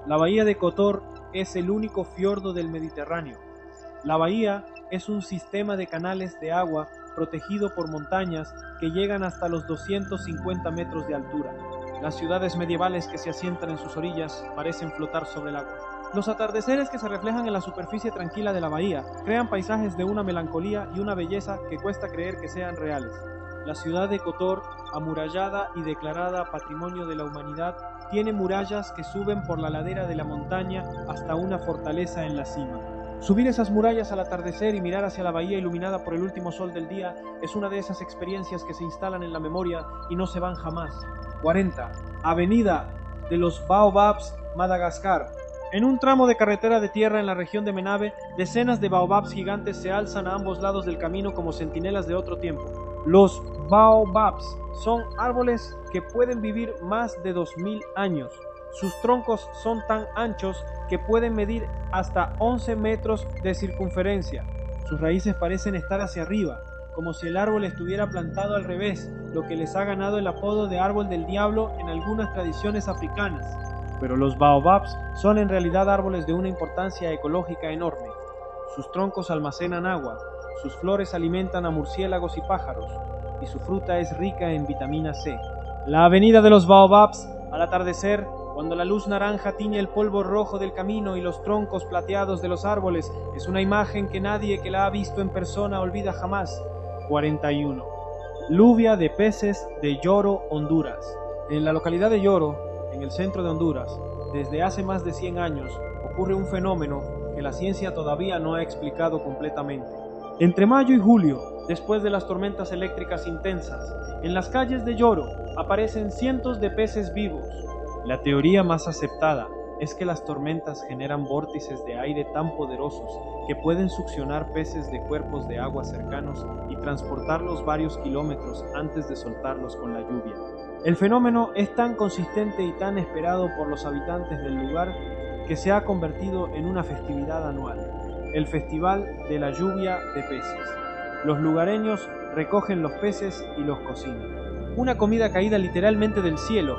La bahía de Kotor es el único fiordo del Mediterráneo. La bahía es un sistema de canales de agua protegido por montañas que llegan hasta los 250 metros de altura. Las ciudades medievales que se asientan en sus orillas parecen flotar sobre el agua. Los atardeceres que se reflejan en la superficie tranquila de la bahía crean paisajes de una melancolía y una belleza que cuesta creer que sean reales. La ciudad de Kotor, amurallada y declarada Patrimonio de la Humanidad, tiene murallas que suben por la ladera de la montaña hasta una fortaleza en la cima. Subir esas murallas al atardecer y mirar hacia la bahía iluminada por el último sol del día es una de esas experiencias que se instalan en la memoria y no se van jamás. 40. Avenida de los Baobabs, Madagascar. En un tramo de carretera de tierra en la región de Menabe, decenas de baobabs gigantes se alzan a ambos lados del camino como centinelas de otro tiempo. Los baobabs son árboles que pueden vivir más de 2000 años. Sus troncos son tan anchos que pueden medir hasta 11 metros de circunferencia. Sus raíces parecen estar hacia arriba, como si el árbol estuviera plantado al revés, lo que les ha ganado el apodo de árbol del diablo en algunas tradiciones africanas. Pero los baobabs son en realidad árboles de una importancia ecológica enorme. Sus troncos almacenan agua, sus flores alimentan a murciélagos y pájaros, y su fruta es rica en vitamina C. La avenida de los baobabs, al atardecer, cuando la luz naranja tiñe el polvo rojo del camino y los troncos plateados de los árboles, es una imagen que nadie que la ha visto en persona olvida jamás. 41. Lluvia de peces de Yoro, Honduras. En la localidad de Yoro, en el centro de Honduras, desde hace más de 100 años, ocurre un fenómeno que la ciencia todavía no ha explicado completamente. Entre mayo y julio, después de las tormentas eléctricas intensas, en las calles de Yoro aparecen cientos de peces vivos. La teoría más aceptada es que las tormentas generan vórtices de aire tan poderosos que pueden succionar peces de cuerpos de agua cercanos y transportarlos varios kilómetros antes de soltarlos con la lluvia. El fenómeno es tan consistente y tan esperado por los habitantes del lugar que se ha convertido en una festividad anual, el Festival de la Lluvia de Peces. Los lugareños recogen los peces y los cocinan. Una comida caída literalmente del cielo.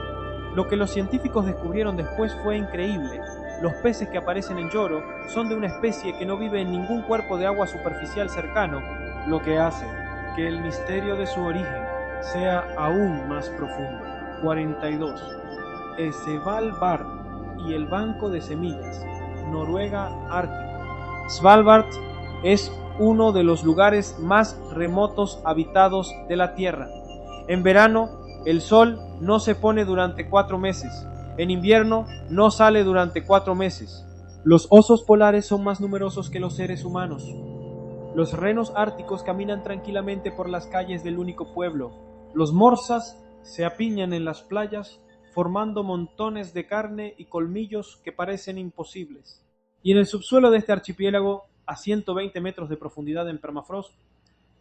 Lo que los científicos descubrieron después fue increíble. Los peces que aparecen en Yoro son de una especie que no vive en ningún cuerpo de agua superficial cercano, lo que hace que el misterio de su origen sea aún más profundo. 42. Svalbard y el Banco de Semillas, Noruega Ártico. Svalbard es uno de los lugares más remotos habitados de la Tierra. En verano, el sol no se pone durante 4 meses. En invierno no sale durante 4 meses. Los osos polares son más numerosos que los seres humanos. Los renos árticos caminan tranquilamente por las calles del único pueblo. Los morsas se apiñan en las playas, formando montones de carne y colmillos que parecen imposibles. Y en el subsuelo de este archipiélago, a 120 metros de profundidad en permafrost,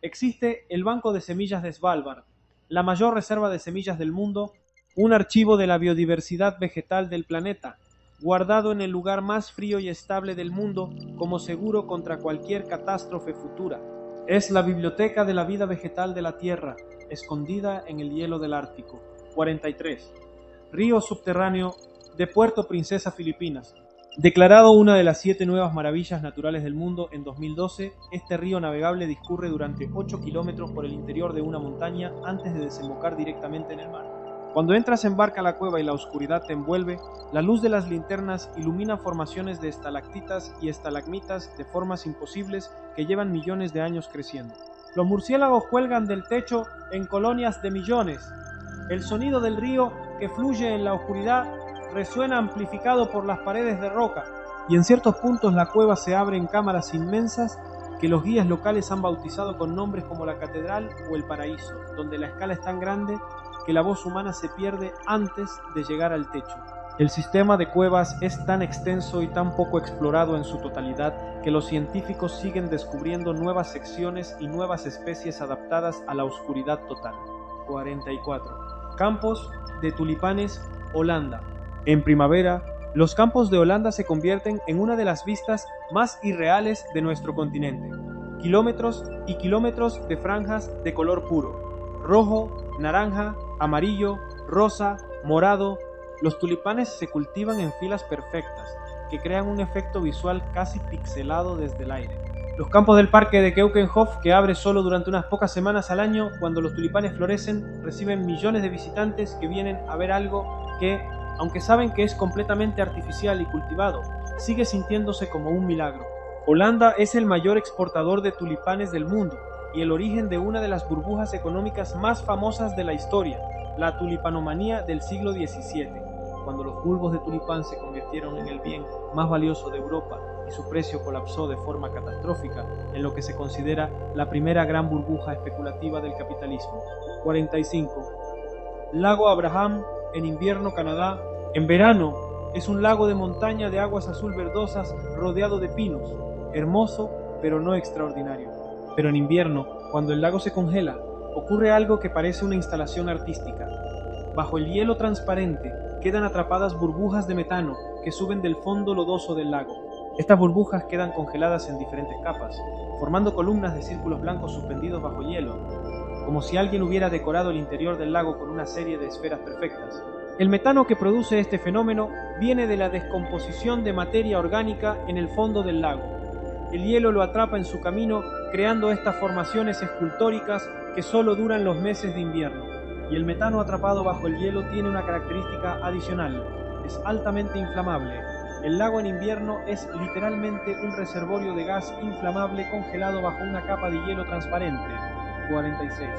existe el Banco de Semillas de Svalbard, la mayor reserva de semillas del mundo, un archivo de la biodiversidad vegetal del planeta, guardado en el lugar más frío y estable del mundo como seguro contra cualquier catástrofe futura. Es la biblioteca de la vida vegetal de la Tierra, escondida en el hielo del Ártico. 43. Río subterráneo de Puerto Princesa, Filipinas. Declarado una de las 7 nuevas maravillas naturales del mundo en 2012, este río navegable discurre durante 8 kilómetros por el interior de una montaña antes de desembocar directamente en el mar. Cuando entras en barca a la cueva y la oscuridad te envuelve, la luz de las linternas ilumina formaciones de estalactitas y estalagmitas de formas imposibles que llevan millones de años creciendo. Los murciélagos cuelgan del techo en colonias de millones. El sonido del río que fluye en la oscuridad resuena amplificado por las paredes de roca, y en ciertos puntos la cueva se abre en cámaras inmensas que los guías locales han bautizado con nombres como la Catedral o el Paraíso, donde la escala es tan grande que la voz humana se pierde antes de llegar al techo. El sistema de cuevas es tan extenso y tan poco explorado en su totalidad que los científicos siguen descubriendo nuevas secciones y nuevas especies adaptadas a la oscuridad total. 44. Campos de tulipanes, Holanda. En primavera, los campos de Holanda se convierten en una de las vistas más irreales de nuestro continente. Kilómetros y kilómetros de franjas de color puro: rojo, naranja, amarillo, rosa, morado. Los tulipanes se cultivan en filas perfectas, que crean un efecto visual casi pixelado desde el aire. Los campos del parque de Keukenhof, que abre solo durante unas pocas semanas al año, cuando los tulipanes florecen, reciben millones de visitantes que vienen a ver algo que, aunque saben que es completamente artificial y cultivado, sigue sintiéndose como un milagro. Holanda es el mayor exportador de tulipanes del mundo y el origen de una de las burbujas económicas más famosas de la historia, la tulipanomanía del siglo XVII, cuando los bulbos de tulipán se convirtieron en el bien más valioso de Europa y su precio colapsó de forma catastrófica en lo que se considera la primera gran burbuja especulativa del capitalismo. 45. Lago Abraham, en invierno, Canadá. En verano es un lago de montaña de aguas azul verdosas rodeado de pinos, hermoso pero no extraordinario. Pero en invierno, cuando el lago se congela, ocurre algo que parece una instalación artística. Bajo el hielo transparente quedan atrapadas burbujas de metano que suben del fondo lodoso del lago. Estas burbujas quedan congeladas en diferentes capas, formando columnas de círculos blancos suspendidos bajo hielo, como si alguien hubiera decorado el interior del lago con una serie de esferas perfectas. El metano que produce este fenómeno viene de la descomposición de materia orgánica en el fondo del lago. El hielo lo atrapa en su camino, creando estas formaciones escultóricas que solo duran los meses de invierno. Y el metano atrapado bajo el hielo tiene una característica adicional: es altamente inflamable. El lago en invierno es literalmente un reservorio de gas inflamable congelado bajo una capa de hielo transparente. 46.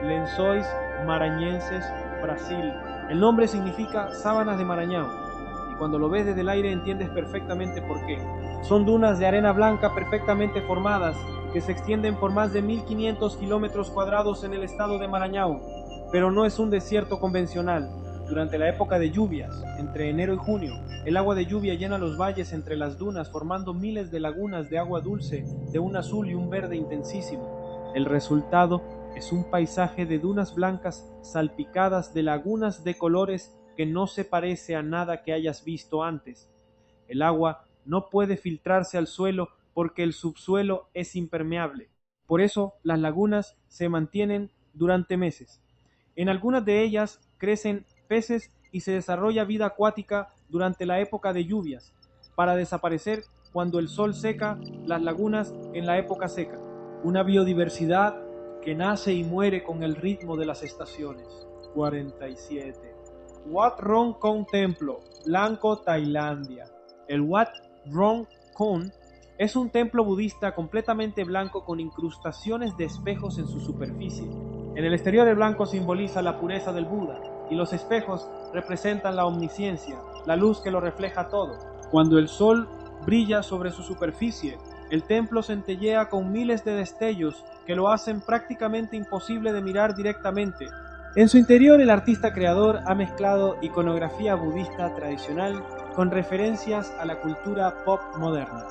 Lençóis Maranhenses, Brasil. El nombre significa sábanas de Maranhão, y cuando lo ves desde el aire entiendes perfectamente por qué. Son dunas de arena blanca perfectamente formadas que se extienden por más de 1500 kilómetros cuadrados en el estado de Maranhão, pero no es un desierto convencional. Durante la época de lluvias, entre enero y junio, el agua de lluvia llena los valles entre las dunas, formando miles de lagunas de agua dulce de un azul y un verde intensísimo. El resultado es un paisaje de dunas blancas salpicadas de lagunas de colores que no se parece a nada que hayas visto antes. El agua no puede filtrarse al suelo porque el subsuelo es impermeable. Por eso las lagunas se mantienen durante meses. En algunas de ellas crecen peces y se desarrolla vida acuática durante la época de lluvias, para desaparecer cuando el sol seca las lagunas en la época seca. Una biodiversidad que nace y muere con el ritmo de las estaciones. 47. Wat Rong Khon Templo, Blanco, Tailandia. El Wat Rong Khon es un templo budista completamente blanco con incrustaciones de espejos en su superficie. En el exterior el blanco simboliza la pureza del Buda y los espejos representan la omnisciencia, la luz que lo refleja todo. Cuando el sol brilla sobre su superficie, el templo centellea con miles de destellos que lo hacen prácticamente imposible de mirar directamente. En su interior el artista creador ha mezclado iconografía budista tradicional con referencias a la cultura pop moderna.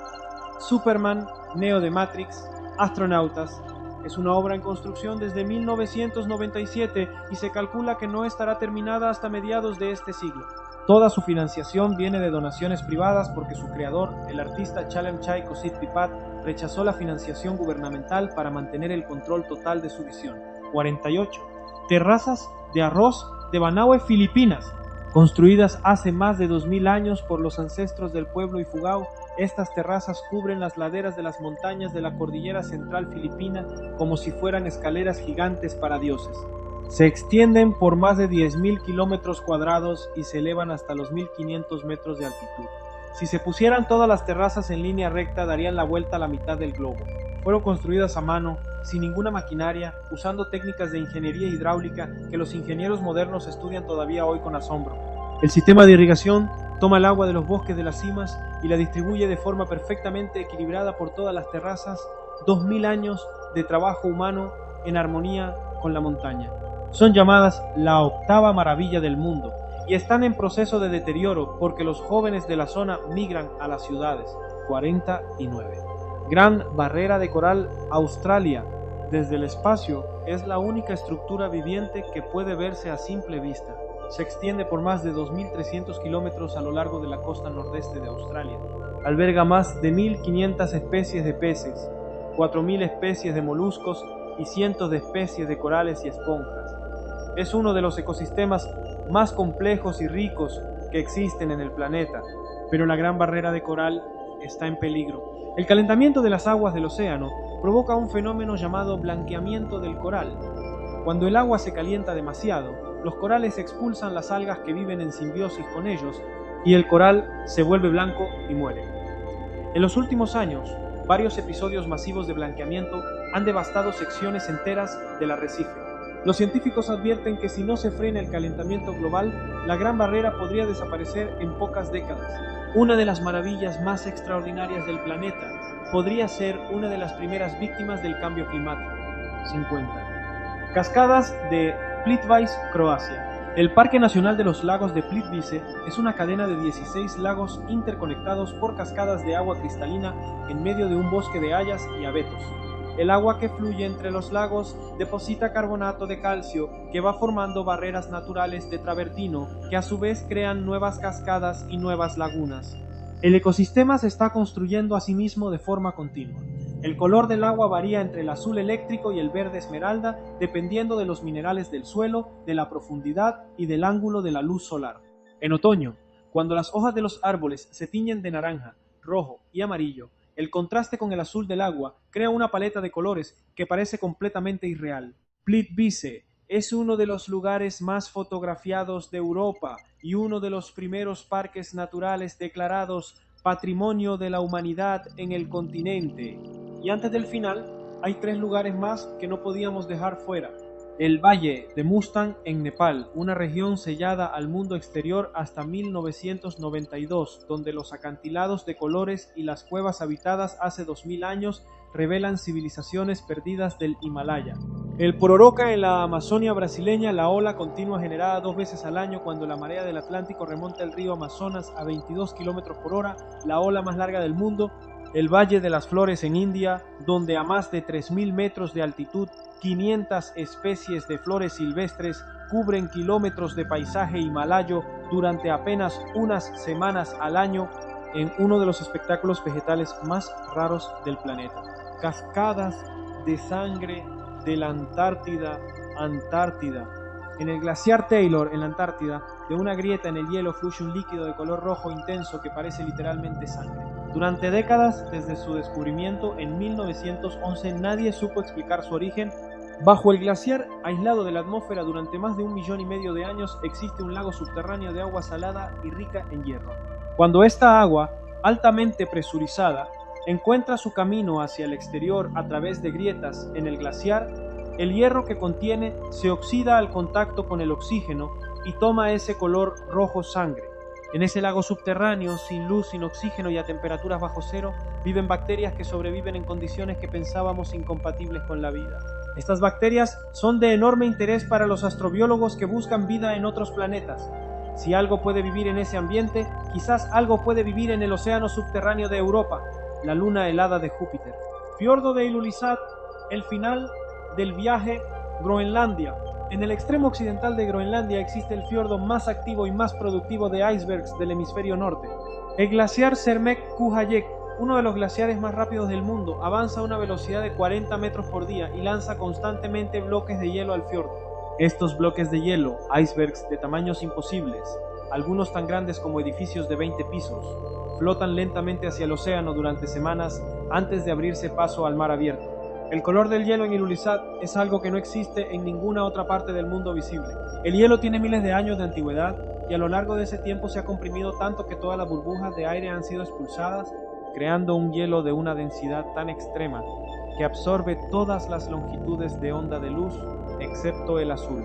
Superman, Neo de Matrix, astronautas. Es una obra en construcción desde 1997 y se calcula que no estará terminada hasta mediados de este siglo. Toda su financiación viene de donaciones privadas porque su creador, el artista Chalamchai Kositpipat, rechazó la financiación gubernamental para mantener el control total de su visión. 48. Terrazas de arroz de Banaue, Filipinas. Construidas hace más de 2000 años por los ancestros del pueblo Ifugao, estas terrazas cubren las laderas de las montañas de la cordillera central filipina como si fueran escaleras gigantes para dioses. Se extienden por más de 10.000 kilómetros cuadrados y se elevan hasta los 1.500 metros de altitud. Si se pusieran todas las terrazas en línea recta, darían la vuelta a la mitad del globo. Fueron construidas a mano, sin ninguna maquinaria, usando técnicas de ingeniería hidráulica que los ingenieros modernos estudian todavía hoy con asombro. El sistema de irrigación toma el agua de los bosques de las cimas y la distribuye de forma perfectamente equilibrada por todas las terrazas. 2000 años de trabajo humano en armonía con la montaña. Son llamadas la octava maravilla del mundo y están en proceso de deterioro porque los jóvenes de la zona migran a las ciudades. 49. Gran Barrera de Coral Australia. Desde el espacio es la única estructura viviente que puede verse a simple vista. Se extiende por más de 2.300 kilómetros a lo largo de la costa nordeste de Australia. Alberga más de 1.500 especies de peces, 4.000 especies de moluscos y cientos de especies de corales y esponjas. Es uno de los ecosistemas más complejos y ricos que existen en el planeta, pero la Gran Barrera de Coral está en peligro. El calentamiento de las aguas del océano provoca un fenómeno llamado blanqueamiento del coral. Cuando el agua se calienta demasiado, los corales expulsan las algas que viven en simbiosis con ellos y el coral se vuelve blanco y muere. En los últimos años, varios episodios masivos de blanqueamiento han devastado secciones enteras del arrecife. Los científicos advierten que si no se frena el calentamiento global, la Gran Barrera podría desaparecer en pocas décadas. Una de las maravillas más extraordinarias del planeta podría ser una de las primeras víctimas del cambio climático. 50. Cascadas de Plitvice, Croacia. El Parque Nacional de los Lagos de Plitvice es una cadena de 16 lagos interconectados por cascadas de agua cristalina en medio de un bosque de hayas y abetos. El agua que fluye entre los lagos deposita carbonato de calcio que va formando barreras naturales de travertino que a su vez crean nuevas cascadas y nuevas lagunas. El ecosistema se está construyendo a sí mismo de forma continua. El color del agua varía entre el azul eléctrico y el verde esmeralda dependiendo de los minerales del suelo, de la profundidad y del ángulo de la luz solar. En otoño, cuando las hojas de los árboles se tiñen de naranja, rojo y amarillo, el contraste con el azul del agua crea una paleta de colores que parece completamente irreal. Plitvice es uno de los lugares más fotografiados de Europa y uno de los primeros parques naturales declarados Patrimonio de la Humanidad en el continente. Y antes del final, hay 3 lugares más que no podíamos dejar fuera. El Valle de Mustang en Nepal, una región sellada al mundo exterior hasta 1992, donde los acantilados de colores y las cuevas habitadas hace 2000 años revelan civilizaciones perdidas del Himalaya. El Pororoca en la Amazonia brasileña, la ola continua generada 2 veces al año cuando la marea del Atlántico remonta el río Amazonas a 22 km por hora, la ola más larga del mundo. El Valle de las Flores en India, donde a más de 3.000 metros de altitud, 500 especies de flores silvestres cubren kilómetros de paisaje himalayo durante apenas unas semanas al año en uno de los espectáculos vegetales más raros del planeta. Cascadas de sangre de la Antártida. En el glaciar Taylor, en la Antártida, de una grieta en el hielo fluye un líquido de color rojo intenso que parece literalmente sangre. Durante décadas, desde su descubrimiento en 1911, nadie supo explicar su origen. Bajo el glaciar, aislado de la atmósfera durante más de 1,5 millones de años, existe un lago subterráneo de agua salada y rica en hierro. Cuando esta agua, altamente presurizada, encuentra su camino hacia el exterior a través de grietas en el glaciar, el hierro que contiene se oxida al contacto con el oxígeno y toma ese color rojo sangre. En ese lago subterráneo, sin luz, sin oxígeno y a temperaturas bajo cero, viven bacterias que sobreviven en condiciones que pensábamos incompatibles con la vida. Estas bacterias son de enorme interés para los astrobiólogos que buscan vida en otros planetas. Si algo puede vivir en ese ambiente, quizás algo puede vivir en el océano subterráneo de Europa, la luna helada de Júpiter. Fiordo de Ilulissat, el final del viaje Groenlandia. En el extremo occidental de Groenlandia existe el fiordo más activo y más productivo de icebergs del hemisferio norte. El glaciar Cermek-Kujayek, uno de los glaciares más rápidos del mundo, avanza a una velocidad de 40 metros por día y lanza constantemente bloques de hielo al fiordo. Estos bloques de hielo, icebergs de tamaños imposibles, algunos tan grandes como edificios de 20 pisos, flotan lentamente hacia el océano durante semanas antes de abrirse paso al mar abierto. El color del hielo en Ilulissat es algo que no existe en ninguna otra parte del mundo visible. El hielo tiene miles de años de antigüedad y a lo largo de ese tiempo se ha comprimido tanto que todas las burbujas de aire han sido expulsadas, creando un hielo de una densidad tan extrema que absorbe todas las longitudes de onda de luz excepto el azul.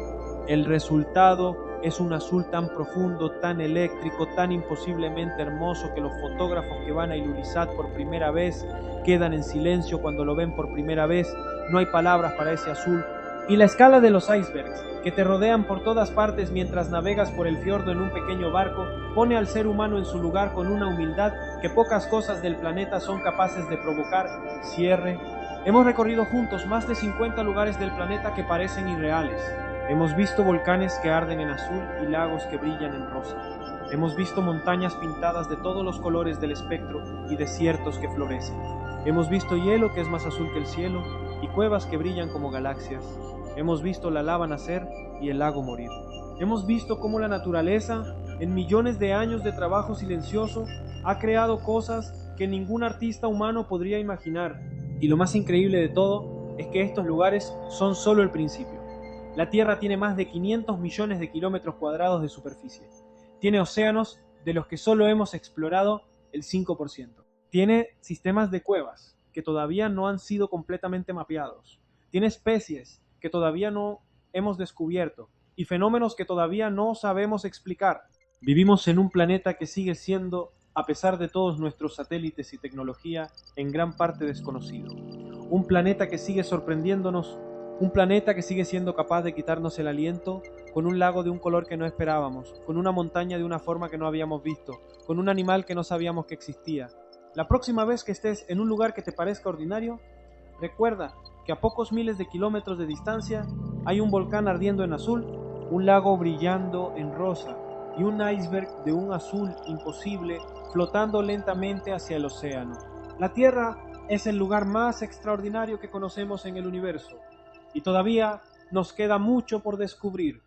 El resultado es un azul tan profundo, tan eléctrico, tan imposiblemente hermoso que los fotógrafos que van a Ilulissat por primera vez quedan en silencio cuando lo ven por primera vez. No hay palabras para ese azul. Y la escala de los icebergs, que te rodean por todas partes mientras navegas por el fiordo en un pequeño barco, pone al ser humano en su lugar con una humildad que pocas cosas del planeta son capaces de provocar. Cierre. Hemos recorrido juntos más de 50 lugares del planeta que parecen irreales. Hemos visto volcanes que arden en azul y lagos que brillan en rosa. Hemos visto montañas pintadas de todos los colores del espectro y desiertos que florecen. Hemos visto hielo que es más azul que el cielo y cuevas que brillan como galaxias. Hemos visto la lava nacer y el lago morir. Hemos visto cómo la naturaleza, en millones de años de trabajo silencioso, ha creado cosas que ningún artista humano podría imaginar. Y lo más increíble de todo es que estos lugares son solo el principio. La Tierra tiene más de 500 millones de kilómetros cuadrados de superficie. Tiene océanos de los que solo hemos explorado el 5%. Tiene sistemas de cuevas que todavía no han sido completamente mapeados. Tiene especies que todavía no hemos descubierto y fenómenos que todavía no sabemos explicar. Vivimos en un planeta que sigue siendo, a pesar de todos nuestros satélites y tecnología, en gran parte desconocido. Un planeta que sigue sorprendiéndonos. Un planeta que sigue siendo capaz de quitarnos el aliento, con un lago de un color que no esperábamos, con una montaña de una forma que no habíamos visto, con un animal que no sabíamos que existía. La próxima vez que estés en un lugar que te parezca ordinario, recuerda que a pocos miles de kilómetros de distancia hay un volcán ardiendo en azul, un lago brillando en rosa y un iceberg de un azul imposible flotando lentamente hacia el océano. La Tierra es el lugar más extraordinario que conocemos en el universo. Y todavía nos queda mucho por descubrir.